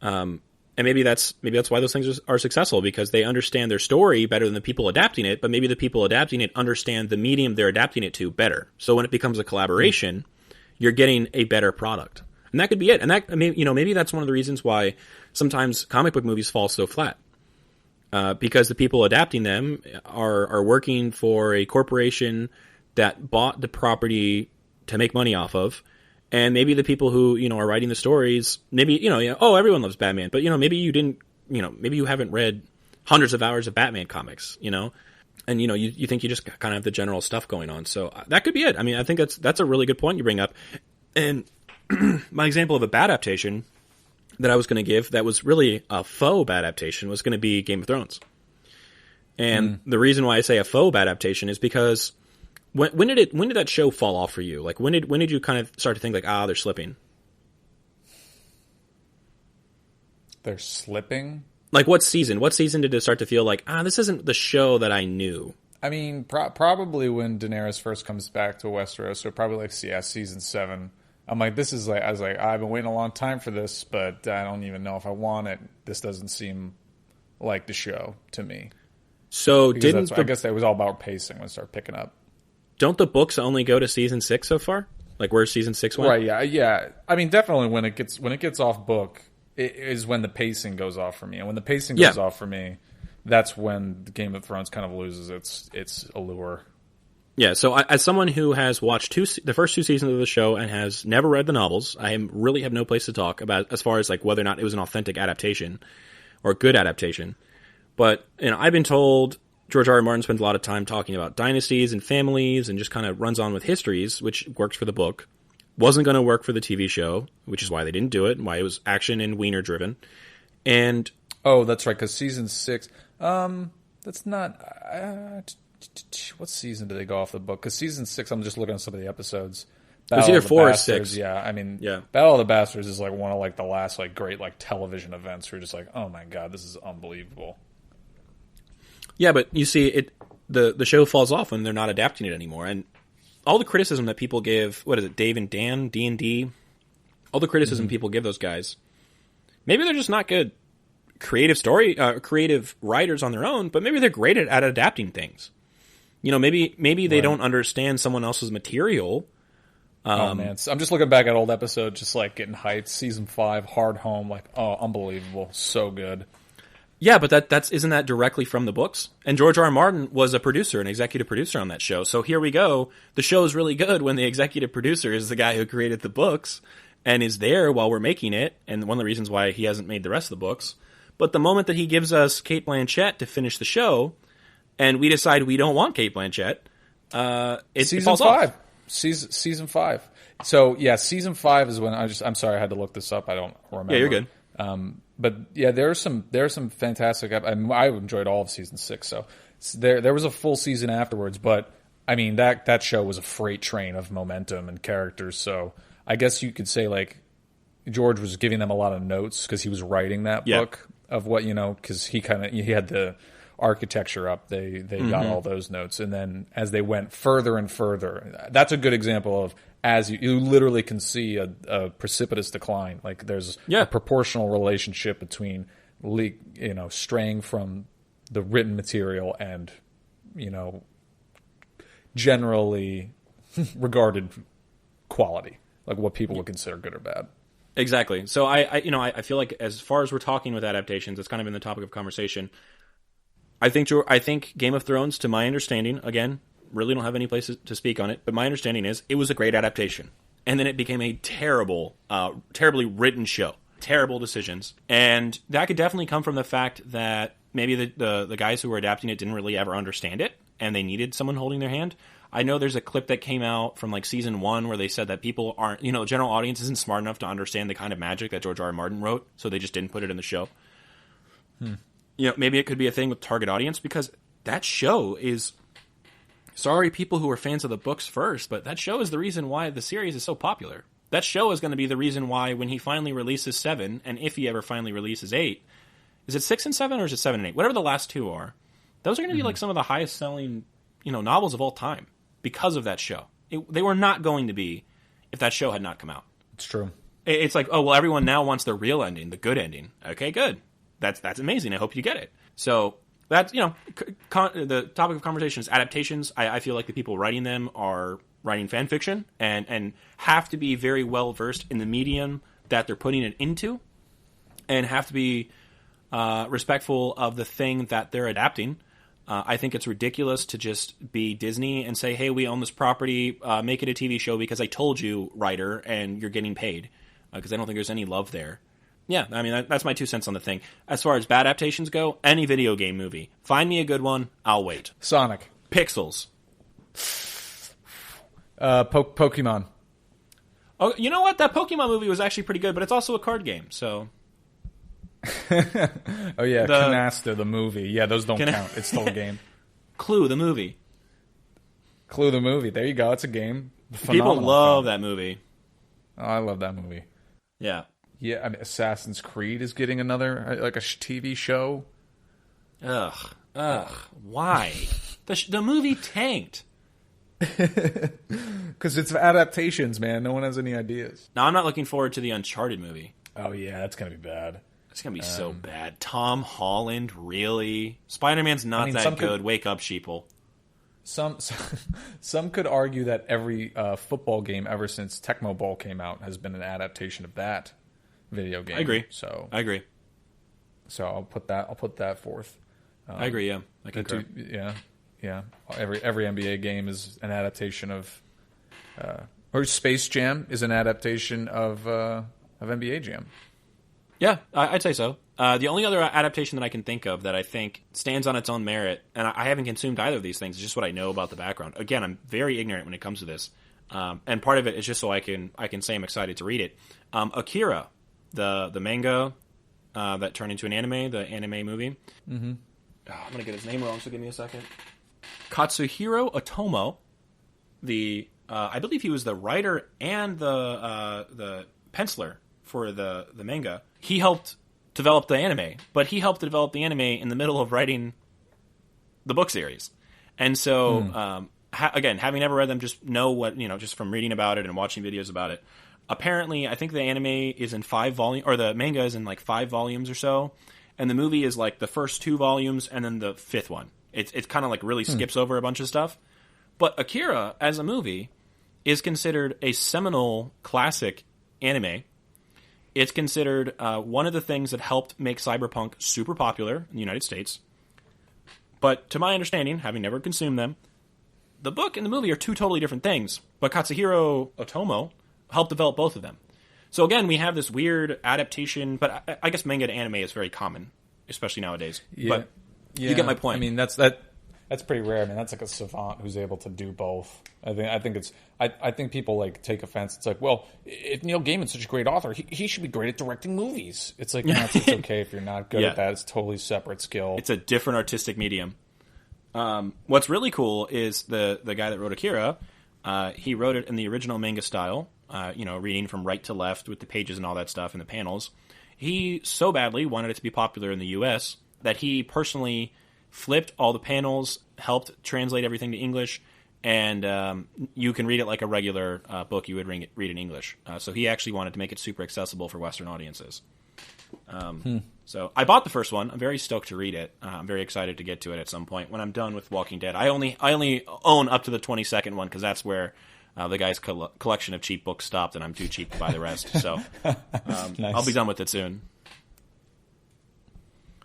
And maybe that's why those things are successful, because they understand their story better than the people adapting it, but maybe the people adapting it understand the medium they're adapting it to better. So when it becomes a collaboration, you're getting a better product. And that could be it. And that, maybe that's one of the reasons why sometimes comic book movies fall so flat. Because the people adapting them are working for a corporation that bought the property to make money off of. And maybe the people who, are writing the stories, maybe, everyone loves Batman, but, maybe you didn't, maybe you haven't read hundreds of hours of Batman comics, and, you think you just kind of have the general stuff going on. So that could be it. I think that's a really good point you bring up. And my example of a bad adaptation, that I was going to give that was really a faux adaptation was going to be Game of Thrones. And the reason why I say a faux adaptation is because when did that show fall off for you? Like when did you kind of start to think like, they're slipping? They're slipping? Like what season? What season did it start to feel like, this isn't the show that I knew? I mean, probably when Daenerys first comes back to Westeros, so probably like season 7. I'm like, this is like, I was like, I've been waiting a long time for this, but I don't even know if I want it. This doesn't seem like the show to me. So I guess it was all about pacing when it started picking up. Don't the books only go to season 6 so far? Like where's season 6 went? Right, yeah. I mean, definitely when it gets off book, it is when the pacing goes off for me. And when the pacing goes off for me, that's when the Game of Thrones kind of loses its allure. Yeah, so as someone who has watched the first 2 seasons of the show and has never read the novels, I really have no place to talk about as far as like whether or not it was an authentic adaptation or a good adaptation. But I've been told George R. Martin spends a lot of time talking about dynasties and families and just kind of runs on with histories, which works for the book. Wasn't going to work for the TV show, which is why they didn't do it, and why it was action and wiener driven. And that's right, because season 6, that's not. What season did they go off the book? Because season 6, I'm just looking at some of the episodes. It was either 4 or 6. Yeah, I mean, Battle of the Bastards is like one of like the last like great like television events where you're just like, oh my god, this is unbelievable. Yeah, but you see, the show falls off when they're not adapting it anymore, and all the criticism that people give, what is it, Dave and Dan, D&D, all the criticism people give those guys, maybe they're just not good creative writers on their own, but maybe they're great at adapting things. Maybe they don't understand someone else's material. Oh man, I'm just looking back at old episodes, just like getting hyped. Season 5, Hard Home, like unbelievable, so good. Yeah, but isn't that directly from the books? And George R. R. Martin was a producer, an executive producer on that show. So here we go. The show is really good when the executive producer is the guy who created the books and is there while we're making it. And one of the reasons why he hasn't made the rest of the books. But the moment that he gives us Cate Blanchett to finish the show, and we decide we don't want Cate Blanchett, it falls off. Season 5. So yeah, season 5 is when I'm sorry, I had to look this up. I don't remember. Yeah, you're good. But yeah, there are some fantastic. I enjoyed all of season 6. So there was a full season afterwards. But I mean that show was a freight train of momentum and characters. So I guess you could say like George was giving them a lot of notes because he was writing that book of what because he had the architecture up. They got all those notes, and then as they went further and further, that's a good example of. As you literally can see a precipitous decline. Like there's a proportional relationship between straying from the written material and generally regarded quality, like what people would consider good or bad. Exactly. So I feel like as far as we're talking with adaptations, it's kind of been the topic of conversation. I think Game of Thrones, to my understanding, again, really don't have any place to speak on it, but my understanding is it was a great adaptation. And then it became a terribly written show. Terrible decisions. And that could definitely come from the fact that maybe the guys who were adapting it didn't really ever understand it, and they needed someone holding their hand. I know there's a clip that came out from like season 1 where they said that people aren't, the general audience isn't smart enough to understand the kind of magic that George R. R. Martin wrote, so they just didn't put it in the show. Maybe it could be a thing with target audience, because that show is... Sorry, people who are fans of the books first, but that show is the reason why the series is so popular. That show is going to be the reason why when he finally releases 7, and if he ever finally releases 8, is it 6 and 7 or is it 7 and 8? Whatever the last 2 are, those are going to be like some of the highest selling, novels of all time because of that show. They were not going to be if that show had not come out. It's true. It's like, oh, well, everyone now wants the real ending, the good ending. Okay, good. That's amazing. I hope you get it. So... That's, the topic of conversation is adaptations. I feel like the people writing them are writing fan fiction and have to be very well versed in the medium that they're putting it into, and have to be respectful of the thing that they're adapting. I think it's ridiculous to just be Disney and say, hey, we own this property, make it a TV show because I told you, writer, and you're getting paid. Because I don't think there's any love there. Yeah, I mean, that's my 2 cents on the thing. As far as bad adaptations go, any video game movie. Find me a good one, I'll wait. Sonic. Pixels. Pokemon. Oh, you know what? That Pokemon movie was actually pretty good, but it's also a card game, so... Oh yeah, Canasta the movie. Yeah, those don't count. It's still a game. Clue the movie. Clue the movie. There you go. It's a game. People love that movie. Oh, I love that movie. Yeah. Yeah, I mean, Assassin's Creed is getting another like a TV show. Ugh. Why? The movie tanked. Because it's adaptations, man. No one has any ideas. Now, I'm not looking forward to the Uncharted movie. Oh, yeah, that's going to be bad. It's going to be so bad. Tom Holland, really? Spider-Man's not that good. Wake up, sheeple. Some could argue that every football game ever since Tecmo Bowl came out has been an adaptation of that video game. I agree. I agree. So I'll put that forth. I agree. Yeah, I concur. Yeah. Every NBA game is an adaptation of, or Space Jam is an adaptation of NBA Jam. Yeah, I'd say so. The only other adaptation that I can think of that I think stands on its own merit, and I haven't consumed either of these things, it's just what I know about the background. Again, I'm very ignorant when it comes to this, and part of it is just so I can say I'm excited to read it. Akira, the manga that turned into an anime, the anime movie. Mm-hmm. Oh, I'm gonna get his name wrong, so give me a second. Katsuhiro Otomo, I believe he was the writer and the penciler for the manga. He helped develop the anime, but he helped develop the anime in the middle of writing the book series. And so, again, having never read them, just know what, just from reading about it and watching videos about it. Apparently, I think the anime is in 5 volumes, or the manga is in like 5 volumes or so, and the movie is like the first 2 volumes and then the 5th one. It's kind of like really skips over a bunch of stuff. But Akira, as a movie, is considered a seminal classic anime. It's considered one of the things that helped make cyberpunk super popular in the United States. But to my understanding, having never consumed them, the book and the movie are 2 totally different things. But Katsuhiro Otomo helped develop both of them. So again, we have this weird adaptation, but I guess manga to anime is very common, especially nowadays. Yeah. But you get my point. I mean, that's pretty rare. I mean, that's like a savant who's able to do both. I think people like take offense. It's like, well, if Neil Gaiman's such a great author, he should be great at directing movies. It's like, no, it's okay if you're not good at that. It's a totally separate skill. It's a different artistic medium. What's really cool is the guy that wrote Akira. He wrote it in the original manga style. Reading from right to left with the pages and all that stuff and the panels. He so badly wanted it to be popular in the U.S. that he personally flipped all the panels, helped translate everything to English, and you can read it like a regular book you would read in English. So he actually wanted to make it super accessible for Western audiences. So I bought the first one. I'm very stoked to read it. I'm very excited to get to it at some point when I'm done with Walking Dead. I only own up to the 22nd one because that's where the guy's collection of cheap books stopped, and I'm too cheap to buy the rest. So nice. I'll be done with it soon.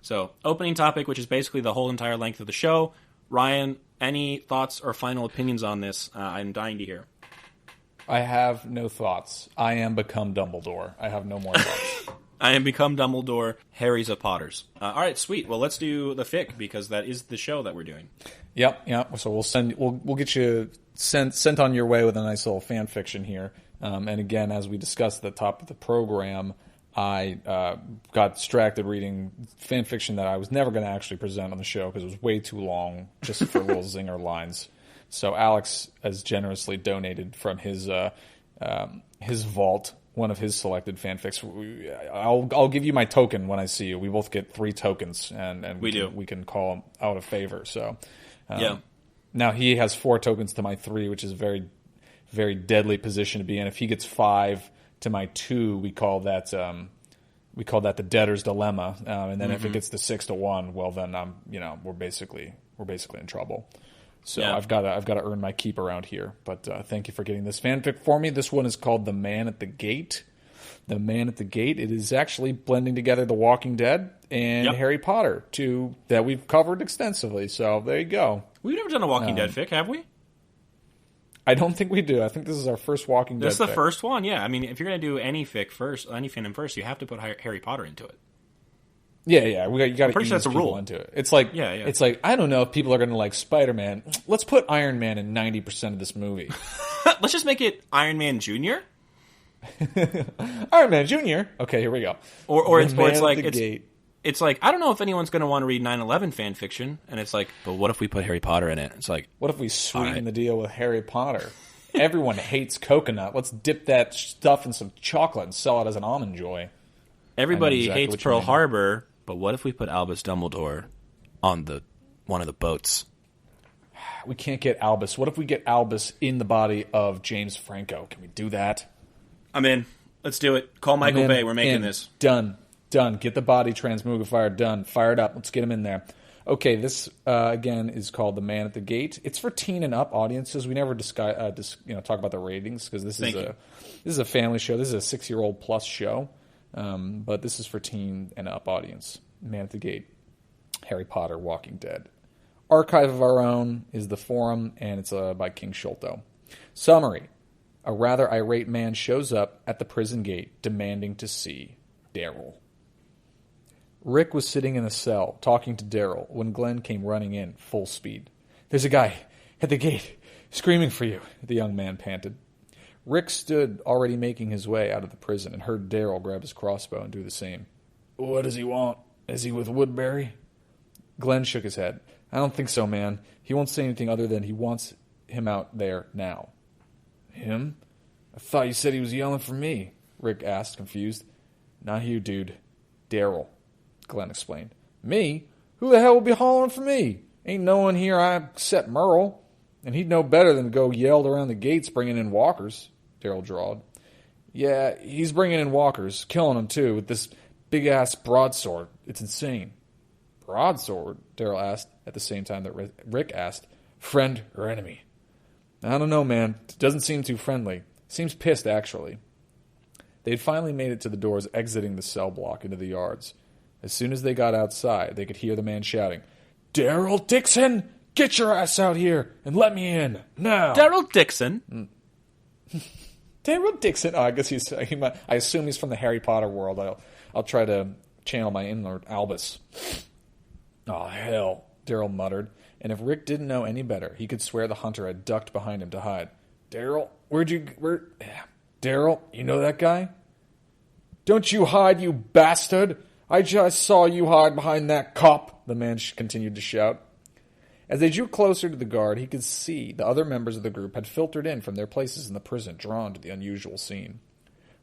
So, opening topic, which is basically the whole entire length of the show. Ryan, any thoughts or final opinions on this? I'm dying to hear. I have no thoughts. I am become Dumbledore. I have no more thoughts. I am become Dumbledore. Harry's a Potters. All right, sweet. Well, let's do the fic because that is the show that we're doing. Yep. So we'll get you sent on your way with a nice little fan fiction here. And again, as we discussed at the top of the program, I got distracted reading fan fiction that I was never going to actually present on the show because it was way too long just for little zinger lines. So Alex has generously donated from his vault one of his selected fanfics. I'll give you my token when I see you. We both get 3 tokens, and we can call him out of favor. So now he has 4 tokens to my 3, which is a very, very deadly position to be in. If he gets 5 to my 2, we call that the debtor's dilemma. And then if it gets to 6 to 1, well then we're basically in trouble. So I've got to earn my keep around here. But thank you for getting this fanfic for me. This one is called The Man at the Gate. The Man at the Gate. It is actually blending together The Walking Dead and Harry Potter, 2 that we've covered extensively. So there you go. We've never done a Walking Dead fic, have we? I don't think we do. I think this is our first Walking Dead. This is the first one, yeah. I mean, if you're going to do any fic first, any fandom first, you have to put Harry Potter into it. Yeah. You got to ease that's a rule into it. It's like, It's like, I don't know if people are going to like Spider-Man. Let's put Iron Man in 90% of this movie. Let's just make it Iron Man Jr. Iron Man Jr. Okay, here we go. Or it's like it's it's like, I don't know if anyone's going to want to read 9/11 fan fiction. And it's like, but what if we put Harry Potter in it? It's like, what if we sweeten the deal with Harry Potter? Everyone hates coconut. Let's dip that stuff in some chocolate and sell it as an almond joy. Everybody hates Pearl Harbor, but what if we put Albus Dumbledore on one of the boats? We can't get Albus. What if we get Albus in the body of James Franco? Can we do that? I'm in. Let's do it. Call Michael Bay. We're making this. Done. Get the body transmogrifier done. Fire it up. Let's get him in there. Okay, this, again, is called The Man at the Gate. It's for teen and up audiences. We never talk about the ratings because this is a family show. This is a 6-year-old plus show. But this is for teen and up audience. Man at the Gate. Harry Potter, Walking Dead. Archive of Our Own is the forum, and it's by King Sholto. Summary. A rather irate man shows up at the prison gate demanding to see Daryl. Rick was sitting in a cell talking to Daryl when Glenn came running in full speed. "There's a guy at the gate screaming for you," the young man panted. Rick stood already making his way out of the prison and heard Daryl grab his crossbow and do the same. "What does he want? Is he with Woodbury?" Glenn shook his head. "I don't think so, man. He won't say anything other than he wants him out there now." "Him? I thought you said he was yelling for me," Rick asked, confused. "Not you, dude. Daryl," Glenn explained. "Me? Who the hell will be hollering for me? Ain't no one here except Merle. And he'd know better than to go yelled around the gates bringing in walkers," Daryl drawled. "Yeah, he's bringing in walkers, killing them too, with this big-ass broadsword. It's insane." "Broadsword?" Daryl asked, at the same time that Rick asked, "Friend or enemy?" "I don't know, man. It doesn't seem too friendly. Seems pissed, actually." They'd finally made it to the doors exiting the cell block into the yards. As soon as they got outside, they could hear the man shouting, "Daryl Dixon! Get your ass out here and let me in, now!" Daryl Dixon? Daryl Dixon? Oh, I guess I assume he's from the Harry Potter world. I'll try to channel my inner Albus. "Oh, hell," Daryl muttered, and if Rick didn't know any better, he could swear the hunter had ducked behind him to hide. "Daryl, Daryl, you know that guy?" "Don't you hide, you bastard! I just saw you hide behind that cop," the man continued to shout. As they drew closer to the guard, he could see the other members of the group had filtered in from their places in the prison, drawn to the unusual scene.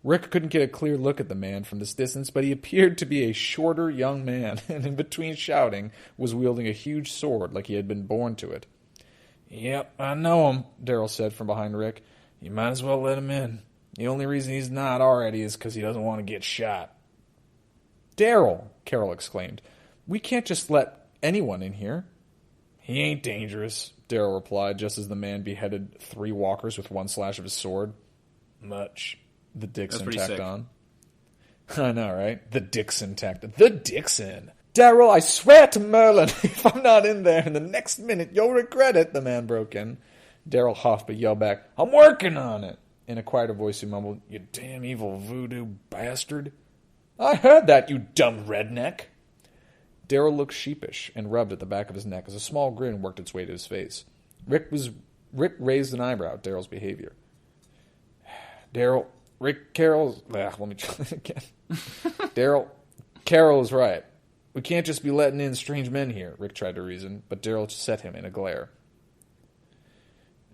Rick couldn't get a clear look at the man from this distance, but he appeared to be a shorter young man, and in between shouting, was wielding a huge sword like he had been born to it. "Yep, I know him," Daryl said from behind Rick. "You might as well let him in. The only reason he's not already is because he doesn't want to get shot." "Daryl," Carol exclaimed, "we can't just let anyone in here." "He ain't dangerous," Daryl replied, just as the man beheaded 3 walkers with one slash of his sword. "Much," the Dixon tacked on. I know, right? The Dixon. "Daryl, I swear to Merlin, if I'm not in there in the next minute, you'll regret it," the man broke in. Daryl huffed but yelled back, "I'm working on it." In a quieter voice he mumbled, "You damn evil voodoo bastard." "I heard that, you dumb redneck." Daryl looked sheepish and rubbed at the back of his neck as a small grin worked its way to his face. Rick raised an eyebrow at Daryl's behavior. Let me try that again. "Daryl, Carol is right. We can't just be letting in strange men here," Rick tried to reason, but Daryl set him in a glare.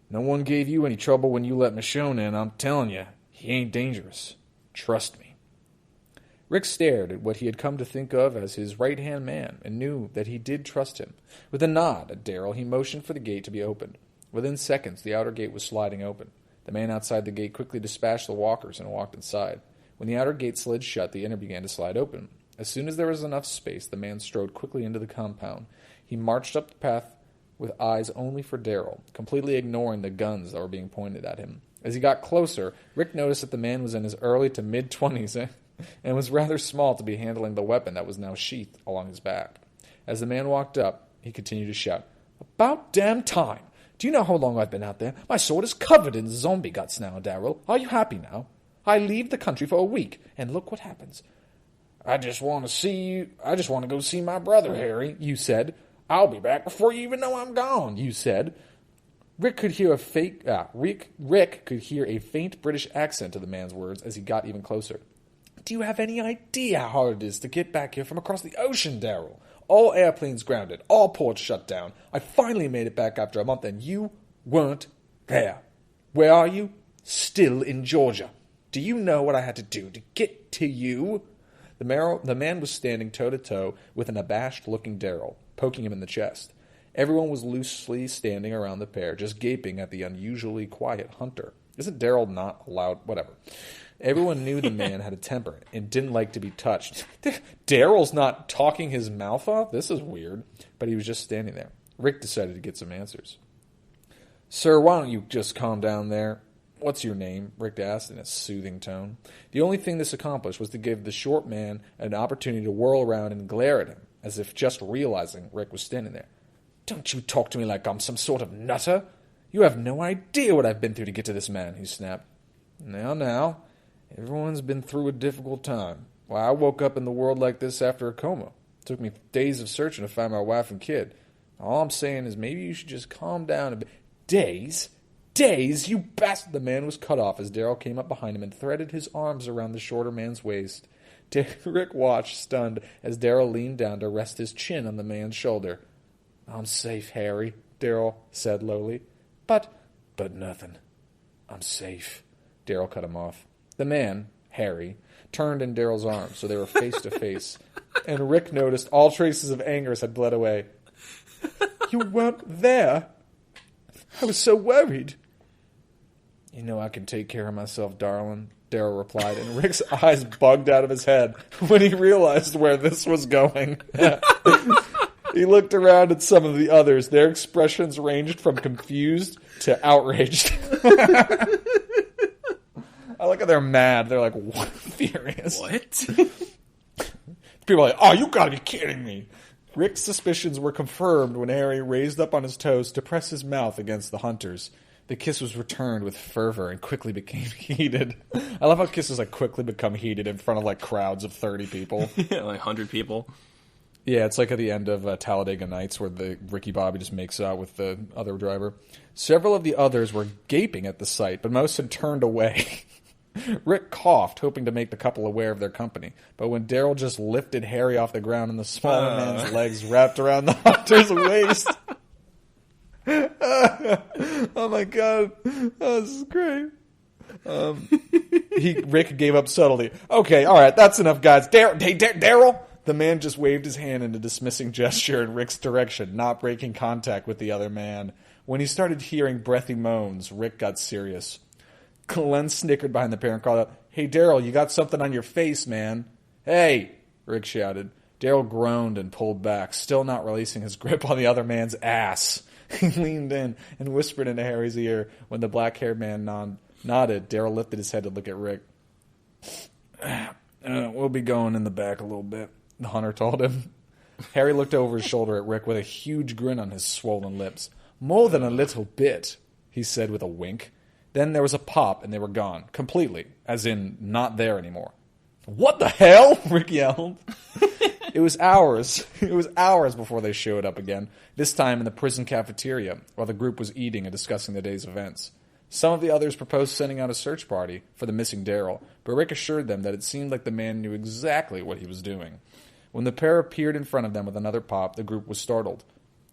"No one gave you any trouble when you let Michonne in. I'm telling you, he ain't dangerous. Trust me." Rick stared at what he had come to think of as his right-hand man and knew that he did trust him. With a nod at Daryl, he motioned for the gate to be opened. Within seconds, the outer gate was sliding open. The man outside the gate quickly dispatched the walkers and walked inside. When the outer gate slid shut, the inner began to slide open. As soon as there was enough space, the man strode quickly into the compound. He marched up the path with eyes only for Daryl, completely ignoring the guns that were being pointed at him. As he got closer, Rick noticed that the man was in his early to mid-20s and was rather small to be handling the weapon that was now sheathed along his back. As the man walked up, he continued to shout, "About damn time! Do you know how long I've been out there? My sword is covered in zombie guts now, Daryl. Are you happy now? I leave the country for a week, and look what happens." I just want to go see my brother, Harry," you said. "I'll be back before you even know I'm gone," you said. Rick could hear a faint British accent to the man's words as he got even closer. Do you have any idea how hard it is to get back here from across the ocean, Daryl? All airplanes grounded, all ports shut down. I finally made it back after a month, and you weren't there. Where are you? Still in Georgia. Do you know what I had to do to get to you? The man was standing toe-to-toe with an abashed-looking Daryl, poking him in the chest. Everyone was loosely standing around the pair, just gaping at the unusually quiet hunter. Isn't Daryl not allowed? Whatever. Everyone knew the man had a temper and didn't like to be touched. Daryl's not talking his mouth off? This is weird. But he was just standing there. Rick decided to get some answers. Sir, why don't you just calm down there? What's your name? Rick asked in a soothing tone. The only thing this accomplished was to give the short man an opportunity to whirl around and glare at him, as if just realizing Rick was standing there. Don't you talk to me like I'm some sort of nutter. You have no idea what I've been through to get to this man, he snapped. Now, everyone's been through a difficult time. Why, I woke up in the world like this after a coma. It took me days of searching to find my wife and kid. All I'm saying is maybe you should just calm down a bit. Days? Days? You bastard! The man was cut off as Daryl came up behind him and threaded his arms around the shorter man's waist. Rick watched, stunned, as Daryl leaned down to rest his chin on the man's shoulder. I'm safe, Harry, Daryl said lowly. But nothing. I'm safe. Daryl cut him off. The man, Harry, turned in Daryl's arms, so they were face to face, and Rick noticed all traces of anger had bled away. You weren't there. I was so worried. You know I can take care of myself, darling, Daryl replied, and Rick's eyes bugged out of his head when he realized where this was going. He looked around at some of the others. Their expressions ranged from confused to outraged. I like how they're mad. They're like, what? Furious. What? People are like, oh, you gotta be kidding me. Rick's suspicions were confirmed when Harry raised up on his toes to press his mouth against the hunter's. The kiss was returned with fervor and quickly became heated. I love how kisses like quickly become heated in front of like crowds of 30 people. Yeah, like 100 people. Yeah, it's like at the end of Talladega Nights where the Ricky Bobby just makes out with the other driver. Several of the others were gaping at the sight, but most had turned away. Rick coughed, hoping to make the couple aware of their company. But when Daryl just lifted Harry off the ground and the smaller man's legs wrapped around the hunter's waist. Oh my god. Oh, this is great. Rick gave up subtly. Okay, alright, that's enough, guys. Daryl! The man just waved his hand in a dismissing gesture in Rick's direction, not breaking contact with the other man. When he started hearing breathy moans, Rick got serious. Glenn snickered behind the pair and called out, Hey, Daryl, you got something on your face, man. Hey, Rick shouted. Daryl groaned and pulled back, still not releasing his grip on the other man's ass. He leaned in and whispered into Harry's ear. When the black-haired man nodded, Daryl lifted his head to look at Rick. We'll be going in the back a little bit, the hunter told him. Harry looked over his shoulder at Rick with a huge grin on his swollen lips. More than a little bit, he said with a wink. Then there was a pop, and they were gone. Completely. As in, not there anymore. What the hell? Rick yelled. It was hours before they showed up again, this time in the prison cafeteria, while the group was eating and discussing the day's events. Some of the others proposed sending out a search party for the missing Daryl, but Rick assured them that it seemed like the man knew exactly what he was doing. When the pair appeared in front of them with another pop, the group was startled.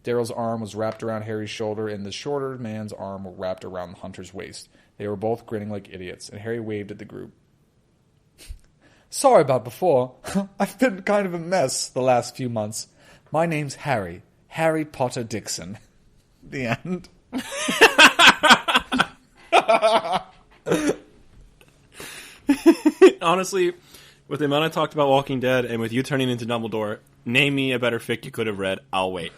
Daryl's arm was wrapped around Harry's shoulder, and the shorter man's arm was wrapped around the hunter's waist. They were both grinning like idiots, and Harry waved at the group. Sorry about before. I've been kind of a mess the last few months. My name's Harry. Harry Potter Dixon. The end. Honestly, with the amount I talked about Walking Dead and with you turning into Dumbledore, name me a better fic you could have read. I'll wait.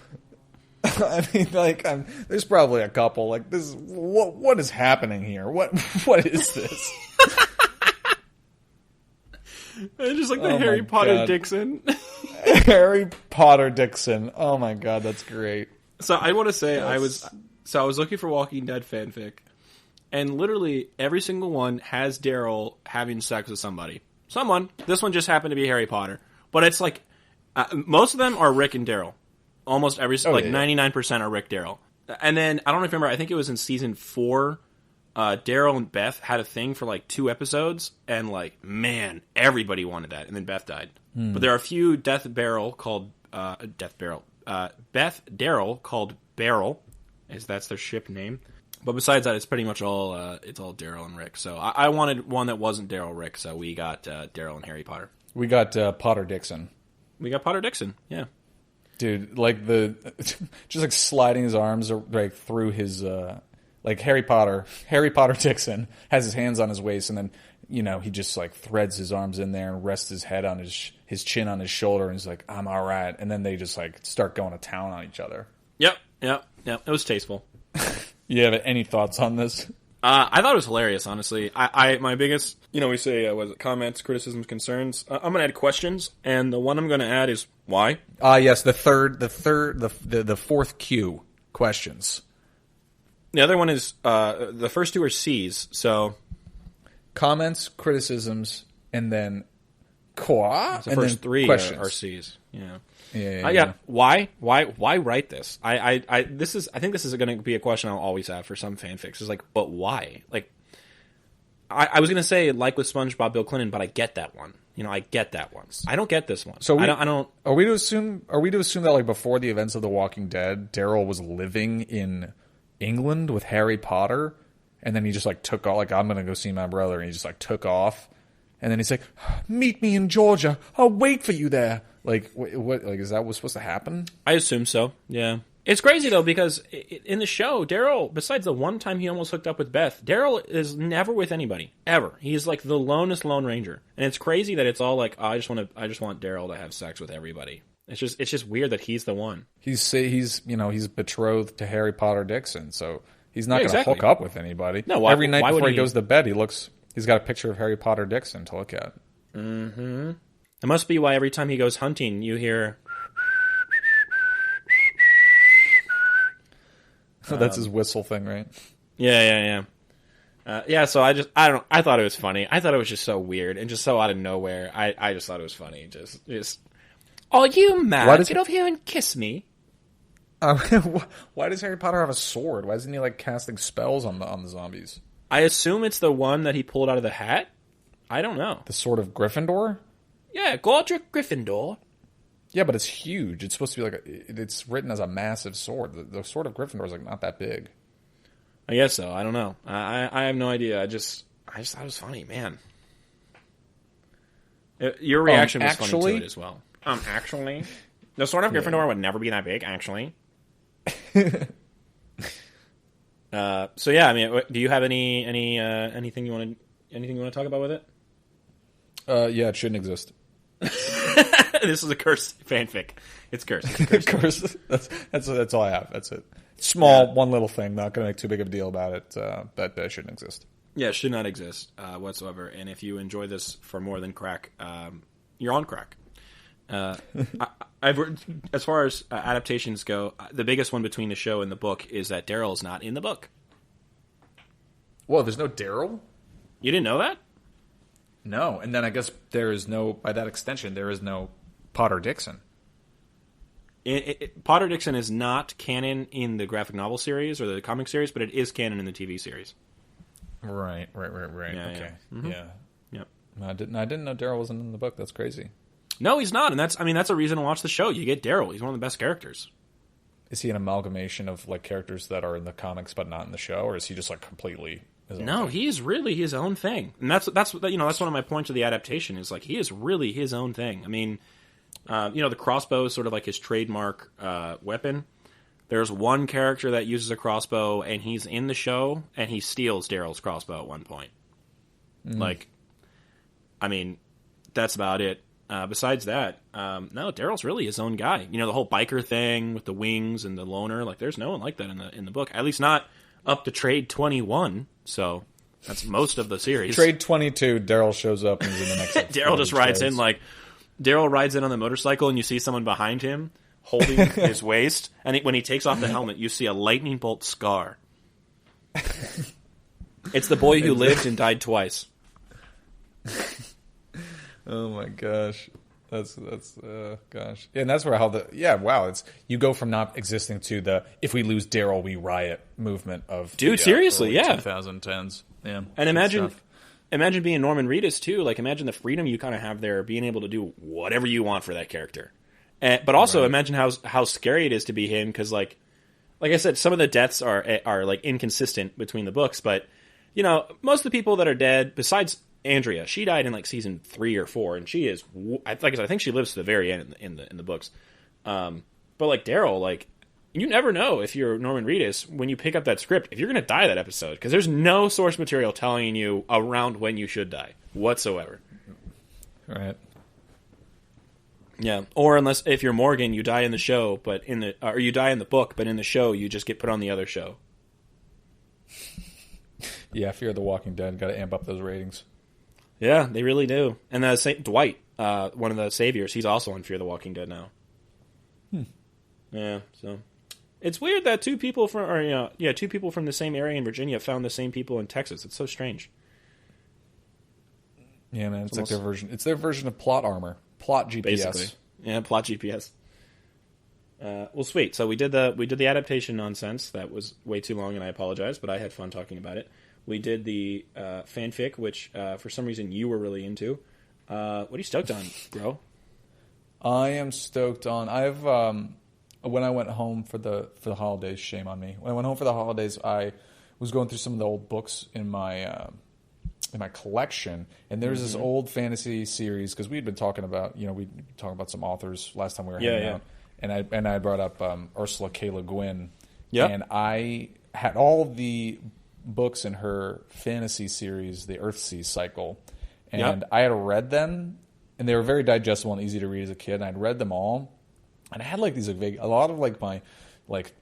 I mean, like, there's probably a couple. Like, this. What is happening here? What is this? Just like the Harry Potter Dixon. Harry Potter Dixon. Oh my god, that's great. So I want to say I was looking for Walking Dead fanfic, and literally every single one has Daryl having sex with somebody. This one just happened to be Harry Potter, but it's like most of them are Rick and Daryl. Almost every 99% are Rick Daryl. And then I don't remember. I think it was in season 4 Daryl and Beth had a thing for like 2 episodes, and like, man, everybody wanted that, and then Beth died. But there are a few Beth Daryl called Beryl, as that's their ship name. But besides that, it's pretty much all Daryl and Rick. So I wanted one that wasn't Daryl Rick, so we got Daryl and Harry Potter. We got Potter Dixon. We got Potter Dixon, yeah. Dude, like just like sliding his arms like through his like Harry Potter Dixon has his hands on his waist, and then he just like threads his arms in there and rests his head on his chin on his shoulder, and he's like, I'm all right, and then they just like start going to town on each other. Yep. It was tasteful. You have any thoughts on this? I thought it was hilarious, honestly. My biggest, we say, was it comments, criticisms, concerns? I'm going to add questions, and the one I'm going to add is why? Yes, the fourth Q, questions. The other one is, the first 2 are C's, so. Comments, criticisms, and then quoi? The first 3 are C's, yeah. Yeah. Why write this? I think this is going to be a question I'll always have for some fanfics. Is like, but why? Like, I was going to say like with SpongeBob, Bill Clinton, but I get that one. I get that one. I don't get this one. So I don't. Are we to assume that like before the events of The Walking Dead, Daryl was living in England with Harry Potter, and then he just like took off. Like, I'm going to go see my brother, and he just like took off, and then he's like, meet me in Georgia. I'll wait for you there. Like, what? Like, is that what's supposed to happen? I assume so, yeah. It's crazy, though, because in the show, Daryl, besides the one time he almost hooked up with Beth, Daryl is never with anybody, ever. He's like the lonest Lone Ranger. And it's crazy that it's all like, I just want Daryl to have sex with everybody. It's just weird that he's the one. He's betrothed to Harry Potter Dixon, so he's not going to hook up with anybody. No, every night before he goes to bed, he's got a picture of Harry Potter Dixon to look at. Mm-hmm. It must be why every time he goes hunting, you hear. That's his whistle thing, right? Yeah. So I thought it was funny. I thought it was just so weird and just so out of nowhere. I just thought it was funny. Just. Are you mad? Get over here and kiss me. Why does Harry Potter have a sword? Why isn't he like casting spells on the zombies? I assume it's the one that he pulled out of the hat. I don't know. The sword of Gryffindor? Yeah, Godric Gryffindor. Yeah, but it's huge. It's supposed to be like it's written as a massive sword. The sword of Gryffindor is like not that big. I guess so. I don't know. I have no idea. I just thought it was funny, man. Your reaction was funny to it as well. Actually, the sword of Gryffindor would never be that big. Actually. So yeah, I mean, do you have anything you want to talk about with it? Yeah, it shouldn't exist. This is a cursed fanfic. It's cursed. Cursed. That's all I have. That's it. Small, one little thing. Not going to make too big of a deal about it. That shouldn't exist. Yeah, it should not exist whatsoever. And if you enjoy this for more than crack, you're on crack. As far as adaptations go, the biggest one between the show and the book is that Daryl is not in the book. Whoa, there's no Daryl? You didn't know that? No, and then I guess there is no, by that extension, there is no Potter Dixon. Potter Dixon is not canon in the graphic novel series or the comic series, but it is canon in the TV series. Right. Yeah, okay. Yeah. Mm-hmm. Yeah. Yep. I didn't know Daryl wasn't in the book. That's crazy. No, he's not, and that's a reason to watch the show. You get Daryl. He's one of the best characters. Is he an amalgamation of like characters that are in the comics but not in the show, or is he just like completely his own thing? He is really his own thing, and that's one of my points of the adaptation is like he is really his own thing. I mean, the crossbow is sort of like his trademark weapon. There's one character that uses a crossbow, and he's in the show, and he steals Daryl's crossbow at one point. Like, I mean, that's about it. Besides that, no, Daryl's really his own guy. The whole biker thing with the wings and the loner, like there's no one like that in the book. At least not up to trade 21. So that's most of the series. Trade 22, Daryl shows up and is in the next episode. Daryl just rides in Daryl rides in on the motorcycle and you see someone behind him holding his waist, and when he takes off the helmet, you see a lightning bolt scar. It's the boy who lived and died twice. Oh my gosh. That's gosh. Yeah, and that's where it's you go from not existing to the if we lose Daryl we riot movement of dude, seriously, early yeah. 2010s. Yeah. And imagine being Norman Reedus too. Like imagine the freedom you kind of have there, being able to do whatever you want for that character. But also imagine how scary it is to be him, because like I said, some of the deaths are like inconsistent between the books, but you know, most of the people that are dead, besides Andrea, she died in like season 3 or 4, and she is I think she lives to the very end in the books. But like Daryl, like you never know if you're Norman Reedus when you pick up that script if you're going to die that episode, because there's no source material telling you around when you should die whatsoever. Right. Yeah, or unless if you're Morgan, you die in the show, but or you die in the book, but in the show you just get put on the other show. Yeah, Fear the Walking Dead, got to amp up those ratings. Yeah, they really do. And Dwight, one of the saviors, he's also on Fear the Walking Dead now. Yeah, so it's weird that two people from the same area in Virginia found the same people in Texas. It's so strange. Yeah, man, it's like their version. It's their version of plot armor. Plot GPS. Basically. Yeah, plot GPS. Well, sweet. So we did the adaptation nonsense. That was way too long, and I apologize, but I had fun talking about it. We did the fanfic, which for some reason you were really into. What are you stoked on, bro? I am stoked on. I've when I went home for the holidays, shame on me. When I went home for the holidays, I was going through some of the old books in my collection, and there's this old fantasy series, because we'd been talking about, we talking about some authors last time we were hanging out, and I brought up Ursula K. Le Guin, and I had all of the books in her fantasy series, the Earthsea cycle, and I had read them, and they were very digestible and easy to read as a kid, and I'd read them all, and I had like these like a lot of like my like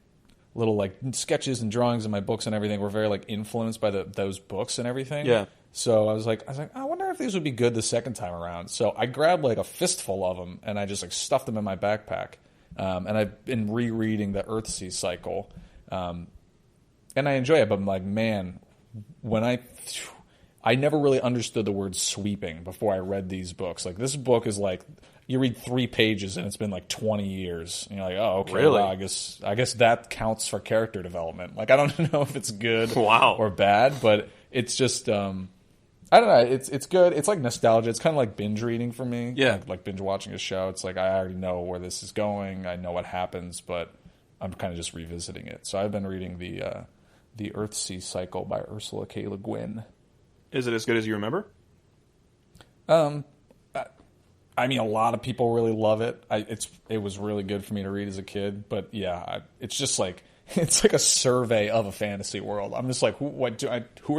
little like sketches and drawings in my books and everything were very like influenced by those books and everything. Yeah. So I was like, I wonder if these would be good the second time around. So I grabbed like a fistful of them and I just like stuffed them in my backpack. And I've been rereading the Earthsea cycle, and I enjoy it. But I'm like, man, when I never really understood the word sweeping before I read these books. Like this book is like, you read 3 pages and it's been like 20 years. And you're like, oh, okay, really? Well, I guess that counts for character development. Like I don't know if it's good or bad, but it's just I don't know. It's good. It's like nostalgia. It's kind of like binge reading for me. Yeah, like binge watching a show. It's like I already know where this is going. I know what happens, but I'm kind of just revisiting it. So I've been reading the Earthsea cycle by Ursula K. Le Guin. Is it as good as you remember? I mean, a lot of people really love it. It was really good for me to read as a kid, but yeah, it's just like it's like a survey of a fantasy world. I'm just like, who are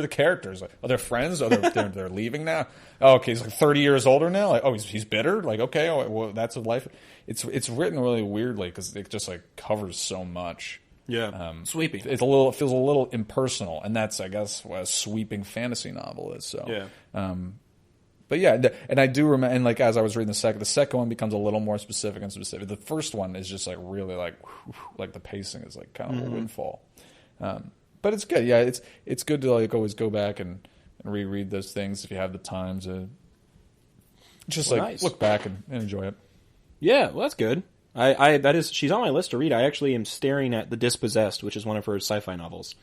the characters? Like, are they friends? Are they're leaving now? Oh, okay, he's like 30 years older now. Like, oh, he's bitter. Like, okay, well, that's what life. It's written really weirdly because it just like covers so much. Yeah, sweeping. It feels a little impersonal, and that's I guess what a sweeping fantasy novel is. So yeah. But yeah, and I do remember, and like as I was reading the second one becomes a little more specific and specific. The first one is just like really like the pacing is like kind of a windfall. But it's good. Yeah, it's good to like always go back and reread those things if you have the time to just look back and enjoy it. Yeah, well, that's good. She's on my list to read. I actually am staring at The Dispossessed, which is one of her sci-fi novels.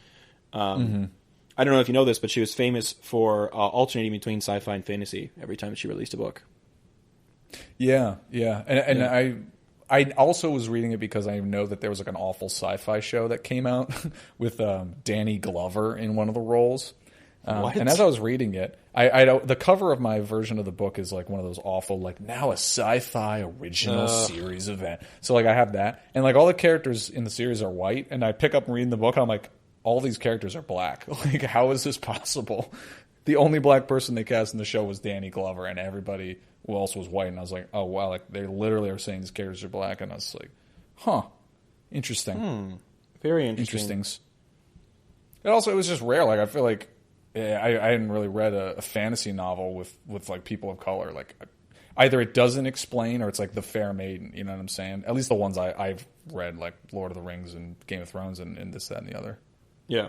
I don't know if you know this, but she was famous for alternating between sci-fi and fantasy every time she released a book. Yeah, and I also was reading it because I know that there was like an awful sci-fi show that came out with Danny Glover in one of the roles. And as I was reading it, the cover of my version of the book is like one of those awful, like now a sci-fi original series event. So like I have that, and like all the characters in the series are white, and I pick up and reading the book, and I'm like, all these characters are black. Like, how is this possible? The only black person they cast in the show was Danny Glover, and everybody else was white. And I was like, oh, wow, like they literally are saying these characters are black. And I was like, huh, interesting. Very interesting. And also, it was just rare. Like, I feel like I hadn't really read a fantasy novel with like people of color. Like, either it doesn't explain or it's like the fair maiden. You know what I'm saying? At least the ones I've read, like Lord of the Rings and Game of Thrones and this, that, and the other. Yeah.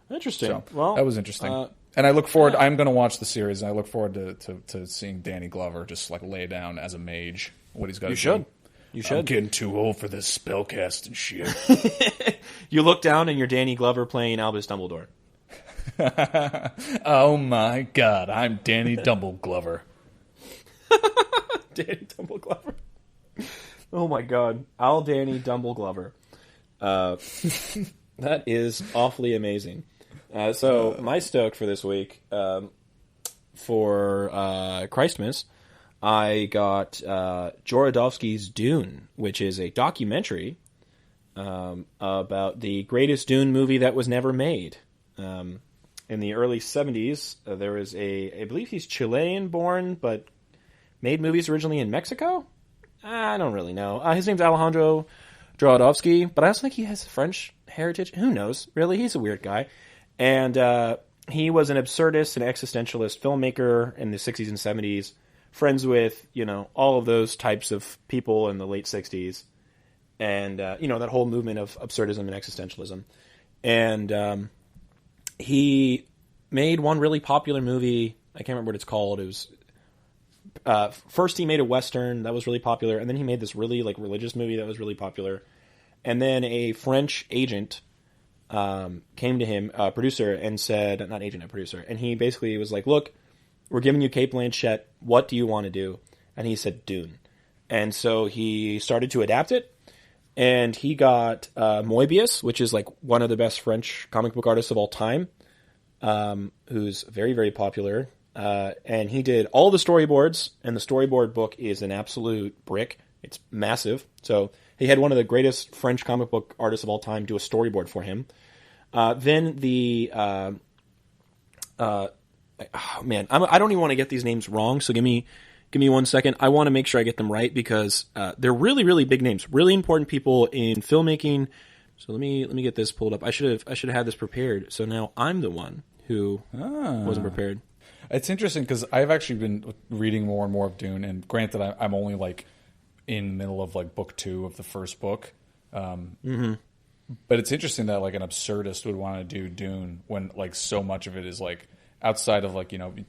Interesting. So, well, that was interesting. And I look forward. I'm going to watch the series, and I look forward to seeing Danny Glover just like lay down as a mage what he's got to do. You should. I'm getting too old for this spellcasting shit. You look down, and you're Danny Glover playing Albus Dumbledore. Oh my God! I'm Danny Dumbledore. Danny Dumbledore. Oh my God! I'll Danny Dumbledore. That is awfully amazing. So my stoke for this week, for Christmas, I got Jorodowski's Dune, which is a documentary about the greatest Dune movie that was never made. In the early 70s, there was I believe he's Chilean-born, but made movies originally in Mexico? I don't really know. His name's Alejandro Jodorowsky, but I also think he has French heritage. Who knows? Really, he's a weird guy. And he was an absurdist and existentialist filmmaker in the 60s and 70s, friends with, all of those types of people in the late 60s. And, that whole movement of absurdism and existentialism. And he made one really popular movie. I can't remember what it's called. It was first he made a Western that was really popular, and then he made this really religious movie that was really popular. And then a French agent came to him, a producer, and said, not agent, a producer, and he basically was like, look, we're giving you Cate Blanchett. What do you want to do? And he said, Dune. And so he started to adapt it. And he got Moebius, which is one of the best French comic book artists of all time, who's very, very popular. And he did all the storyboards, and the storyboard book is an absolute brick. It's massive. So he had one of the greatest French comic book artists of all time do a storyboard for him. Then oh man, I don't even want to get these names wrong, so give me 1 second. I want to make sure I get them right because they're really, really big names, really important people in filmmaking. So let me get this pulled up. I should have had this prepared. So now I'm the one who wasn't prepared. It's interesting because I've actually been reading more and more of Dune, and granted, I'm only in the middle of book 2 of the first book. But it's interesting that an absurdist would want to do Dune when so much of it is outside of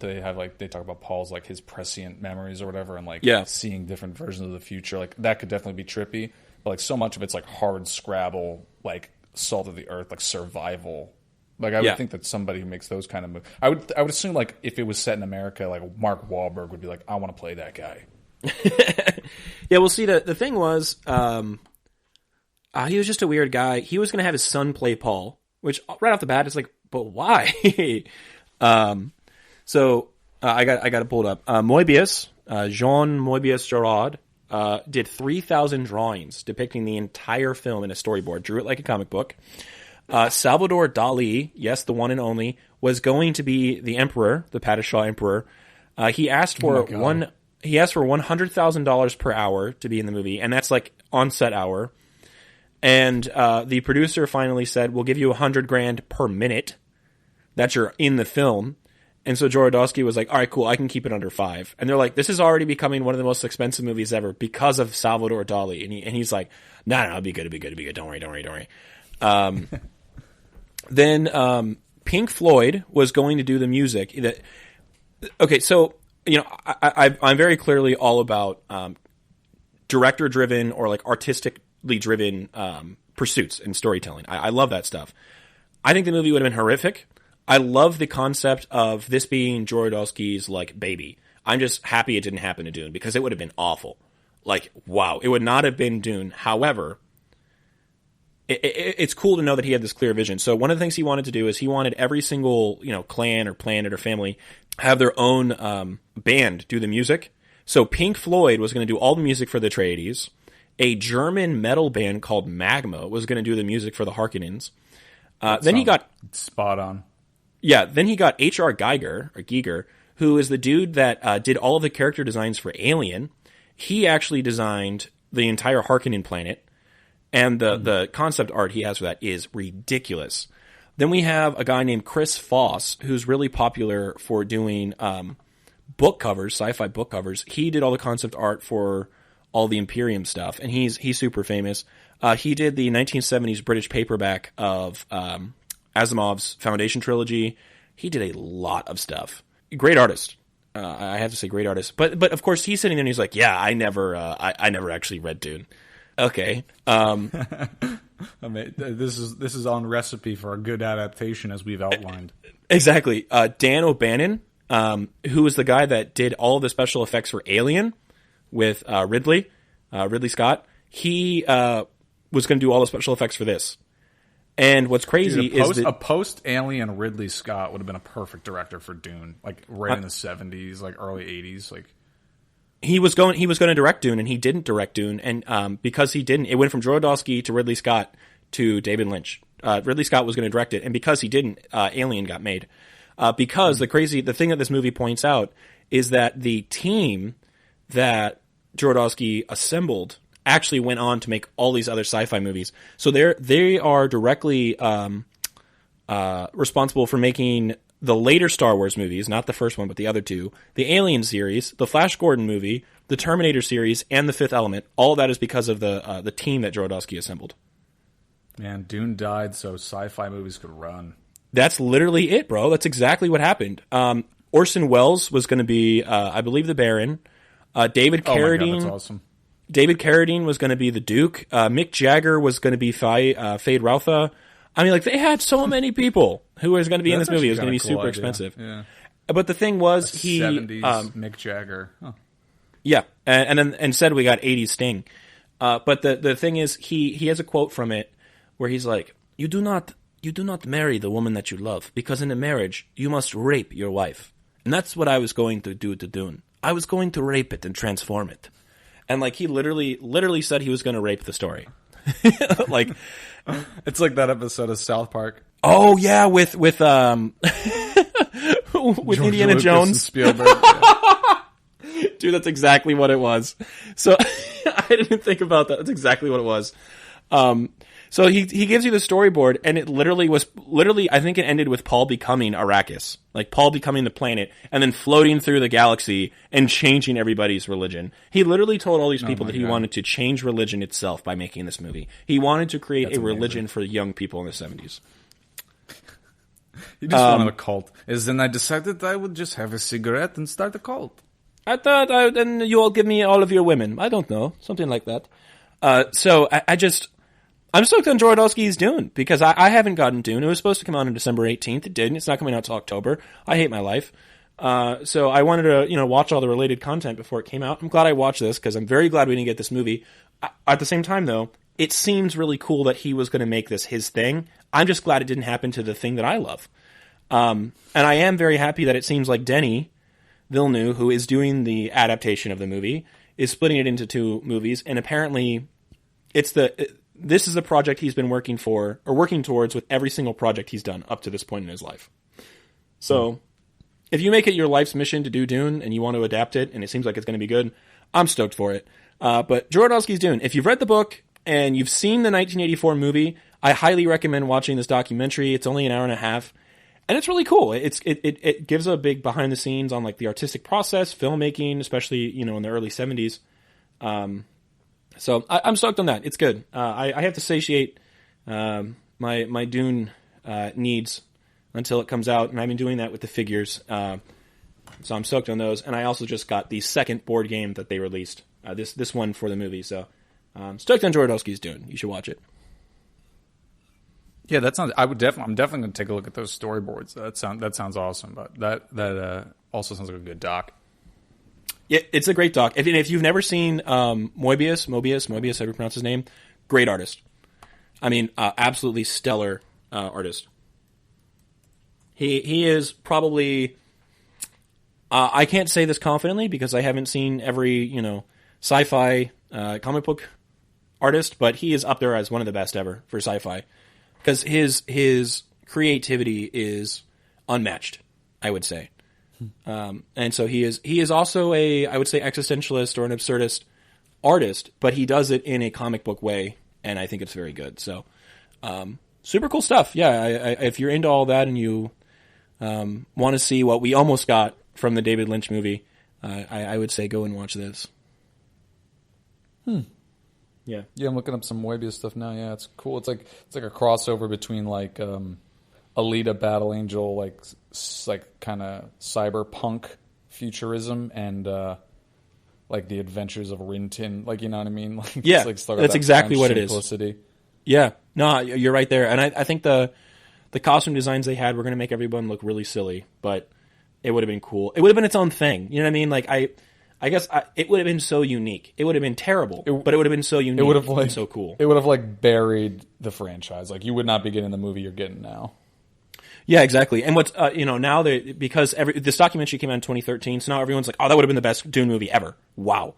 they have they talk about Paul's his prescient memories or whatever, and seeing different versions of the future. That could definitely be trippy, but so much of it's hard Scrabble, salt of the earth, survival. I would think that somebody who makes those kind of movies, I would assume if it was set in America, Mark Wahlberg would be I want to play that guy. Yeah, well, see, the thing was, he was just a weird guy. He was going to have his son play Paul, which right off the bat is but why? So I got it pulled up. Moebius, Jean Moebius Gerard, did 3,000 drawings depicting the entire film in a storyboard, drew it like a comic book. Salvador Dali, yes, the one and only, was going to be the emperor, the Padishah emperor. He asked for $100,000 per hour to be in the movie, and that's on set hour. And the producer finally said, "We'll give you $100,000 per minute that you're in the film." And so Jorodowsky was like, "All right, cool, I can keep it under 5." And they're like, "This is already becoming one of the most expensive movies ever because of Salvador Dali." And he's like, "No, it'll be good, it'll be good, it'll be good. Don't worry." Then Pink Floyd was going to do the music. Okay, so I'm very clearly all about director-driven or artistically driven pursuits in storytelling. I love that stuff. I think the movie would have been horrific. I love the concept of this being Jorodowsky's baby. I'm just happy it didn't happen to Dune because it would have been awful. Wow, it would not have been Dune. However, it's cool to know that he had this clear vision. So one of the things he wanted to do is he wanted every single clan or planet or family have their own band do the music. So Pink Floyd was going to do all the music for the Atreides. A German metal band called Magma was going to do the music for the Harkonnens. Then he got spot on. Yeah, then he got H.R. Giger, who is the dude that did all of the character designs for Alien. He actually designed the entire Harkonnen planet, and the concept art he has for that is ridiculous. Then we have a guy named Chris Foss, who's really popular for doing book covers, sci-fi book covers. He did all the concept art for all the Imperium stuff, and he's super famous. He did the 1970s British paperback of Asimov's Foundation trilogy. He did a lot of stuff. Great artist. I have to say, great artist. But of course, he's sitting there and he's like, yeah, I never actually read Dune. Okay. I mean, this is on recipe for a good adaptation, as we've outlined. Exactly. Dan O'Bannon, who was the guy that did all the special effects for Alien with Ridley Scott, he was going to do all the special effects for this. And what's crazy is that a post-Alien Ridley Scott would have been a perfect director for Dune, like right in the 70s, like early 80s. Like he was going to direct Dune, and he didn't direct Dune, and because he didn't, it went from Jodorowsky to Ridley Scott to David Lynch. Ridley Scott was going to direct it, and because he didn't, Alien got made. Because the thing that this movie points out is that the team that Jodorowsky assembled actually went on to make all these other sci-fi movies. So they are directly responsible for making the later Star Wars movies, not the first one, but the other two, the Alien series, the Flash Gordon movie, the Terminator series, and the Fifth Element. All of that is because of the team that Jodorowsky assembled. Man, Dune died so sci-fi movies could run. That's literally it, bro. That's exactly what happened. Orson Welles was going to be, I believe, the Baron. David Carradine. Oh my God, that's awesome. David Carradine was going to be the Duke. Mick Jagger was going to be Fade Routha. I mean, like, they had so many people who was going to be in this movie. It was going to be super expensive. Yeah. But the thing was, 70s Mick Jagger. Huh. Yeah, and then instead we got 80s Sting. But the thing is, he has a quote from it where he's like, "You do not marry the woman that you love, because in a marriage you must rape your wife." And that's what I was going to do to Dune. I was going to rape it and transform it. And like he literally said he was going to rape the story. Like it's like that episode of South Park. Oh yeah, with with Indiana Lucas Jones, and Spielberg. Yeah. Dude, that's exactly what it was. So I didn't think about that. That's exactly what it was. So he gives you the storyboard, and it literally I think it ended with Paul becoming Arrakis, like Paul becoming the planet, and then floating through the galaxy and changing everybody's religion. He literally told all these people that he wanted to change religion itself by making this movie. He wanted to create a religion for young people in the 70s. He just wanted a cult. Then I decided I would just have a cigarette and start a cult. I thought, then you all give me all of your women. I don't know, something like that. So I'm stoked on Jodorowsky's Dune, because I haven't gotten Dune. It was supposed to come out on December 18th. It didn't. It's not coming out till October. I hate my life. So I wanted to, watch all the related content before it came out. I'm glad I watched this, because I'm very glad we didn't get this movie. At the same time, though, it seems really cool that he was going to make this his thing. I'm just glad it didn't happen to the thing that I love. And I am very happy that it seems like Denis Villeneuve, who is doing the adaptation of the movie, is splitting it into two movies, and apparently this is a project he's been working towards with every single project he's done up to this point in his life. So, if you make it your life's mission to do Dune, and you want to adapt it, and it seems like it's going to be good, I'm stoked for it. But Jodorowsky's Dune, if you've read the book, and you've seen the 1984 movie, I highly recommend watching this documentary. It's only an hour and a half. And it's really cool. It gives a big behind the scenes on like the artistic process, filmmaking, especially in the early 70s. So I'm stoked on that. It's good. I have to satiate my Dune needs until it comes out, and I've been doing that with the figures. So I'm stoked on those. And I also just got the second board game that they released. This one for the movie. So stoked on Jodorowsky's Dune. You should watch it. Yeah, that sounds. I'm definitely going to take a look at those storyboards. That sounds awesome. But that also sounds like a good doc. Yeah, it's a great doc. If you've never seen Moebius, how do you pronounce his name? Great artist. I mean, absolutely stellar artist. He is probably. I can't say this confidently because I haven't seen every sci-fi comic book artist, but he is up there as one of the best ever for sci-fi. Because his creativity is unmatched, I would say, and so he is also I would say existentialist or an absurdist artist, but he does it in a comic book way, and I think it's very good. So, super cool stuff. Yeah, if you're into all that and you want to see what we almost got from the David Lynch movie, I would say go and watch this. Yeah, I'm looking up some Moebius stuff now. Yeah, it's cool. It's like a crossover between like Alita Battle Angel, like like kind of cyberpunk futurism and like the adventures of Rin Tin, like, you know what I mean? Like, Yeah, it's like that's exactly what it is. Simplicity. Yeah, no, you're right there. And I think the costume designs they had were going to make everyone look really silly, but it would have been cool. It would have been its own thing. You know what I mean? Like, I guess it would have been so unique. It would have been terrible, but it would have been so unique. It would have like so cool. It would have like buried the franchise. Like, you would not be getting the movie you're getting now. Yeah, exactly. And what's now because this documentary came out in 2013, so now everyone's like, oh, that would have been the best Dune movie ever. Wow.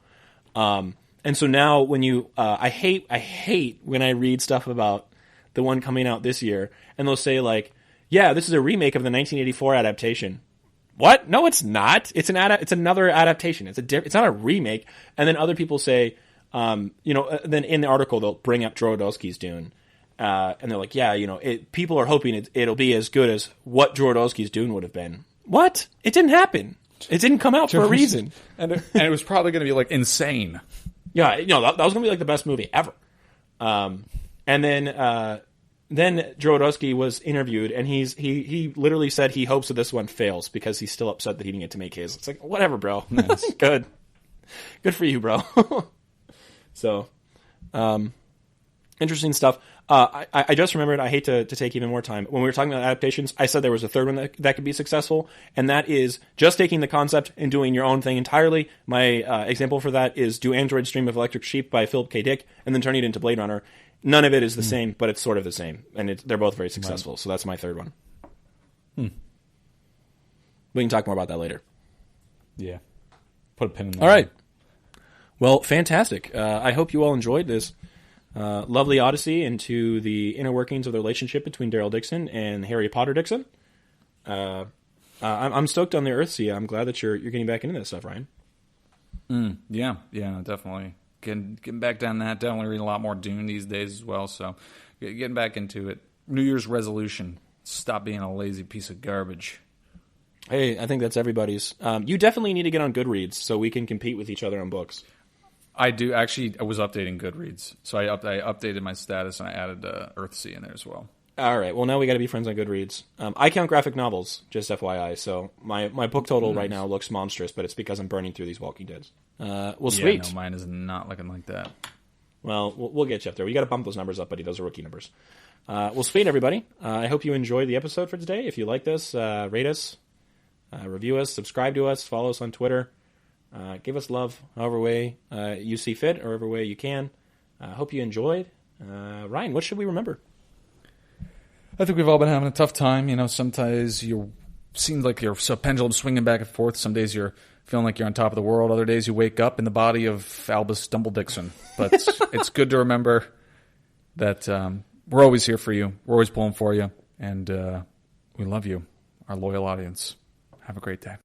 And so now when I hate when I read stuff about the one coming out this year, and they'll say like, yeah, this is a remake of the 1984 adaptation. What? No, it's not. It's another adaptation. It's not a remake. And then other people say, then in the article they'll bring up Jodorowsky's Dune, and they're like, yeah, people are hoping it'll be as good as what Jodorowsky's Dune would have been. What? It didn't happen. It didn't come out for a reason, and it was probably going to be like insane. Yeah, that was going to be like the best movie ever. And then Jodorowsky was interviewed, and he literally said he hopes that this one fails because he's still upset that he didn't get to make his. It's like, whatever, bro. Nice. Good for you, bro. So, interesting stuff. I just remembered, I hate to take even more time. When we were talking about adaptations, I said there was a third one that could be successful, and that is just taking the concept and doing your own thing entirely. My example for that is Do Androids Dream of Electric Sheep by Philip K. Dick, and then turn it into Blade Runner. None of it is the same, but it's sort of the same, and they're both very successful, so that's my third one. We can talk more about that later. Yeah. Put a pin in that. All right. Well, fantastic. I hope you all enjoyed this lovely odyssey into the inner workings of the relationship between Daryl Dixon and Harry Potter Dixon. I'm stoked on the Earthsea. I'm glad that you're getting back into that stuff, Ryan. Yeah, definitely. Getting back down that. Definitely reading a lot more Dune these days as well. So getting back into it. New Year's resolution: stop being a lazy piece of garbage. Hey, I think that's everybody's. You definitely need to get on Goodreads so we can compete with each other on books. I do. Actually, I was updating Goodreads. So I updated my status and I added Earthsea in there as well. All right. Well, now we got to be friends on Goodreads. I count graphic novels, just FYI. So my book total right now looks monstrous, but it's because I'm burning through these Walking Deads. Well, sweet. No, mine is not looking like that. Well, we'll get you up there. We got to bump those numbers up, buddy. Those are rookie numbers. Well, sweet, everybody. I hope you enjoyed the episode for today. If you like this, rate us, review us, subscribe to us, follow us on Twitter. Give us love however way you see fit or however way you can. Hope you enjoyed. Ryan, what should we remember? I think we've all been having a tough time. Sometimes you seem like you're so pendulum swinging back and forth. Some days you're feeling like you're on top of the world. Other days you wake up in the body of Albus Dumbledore. But it's good to remember that we're always here for you. We're always pulling for you. And we love you, our loyal audience. Have a great day.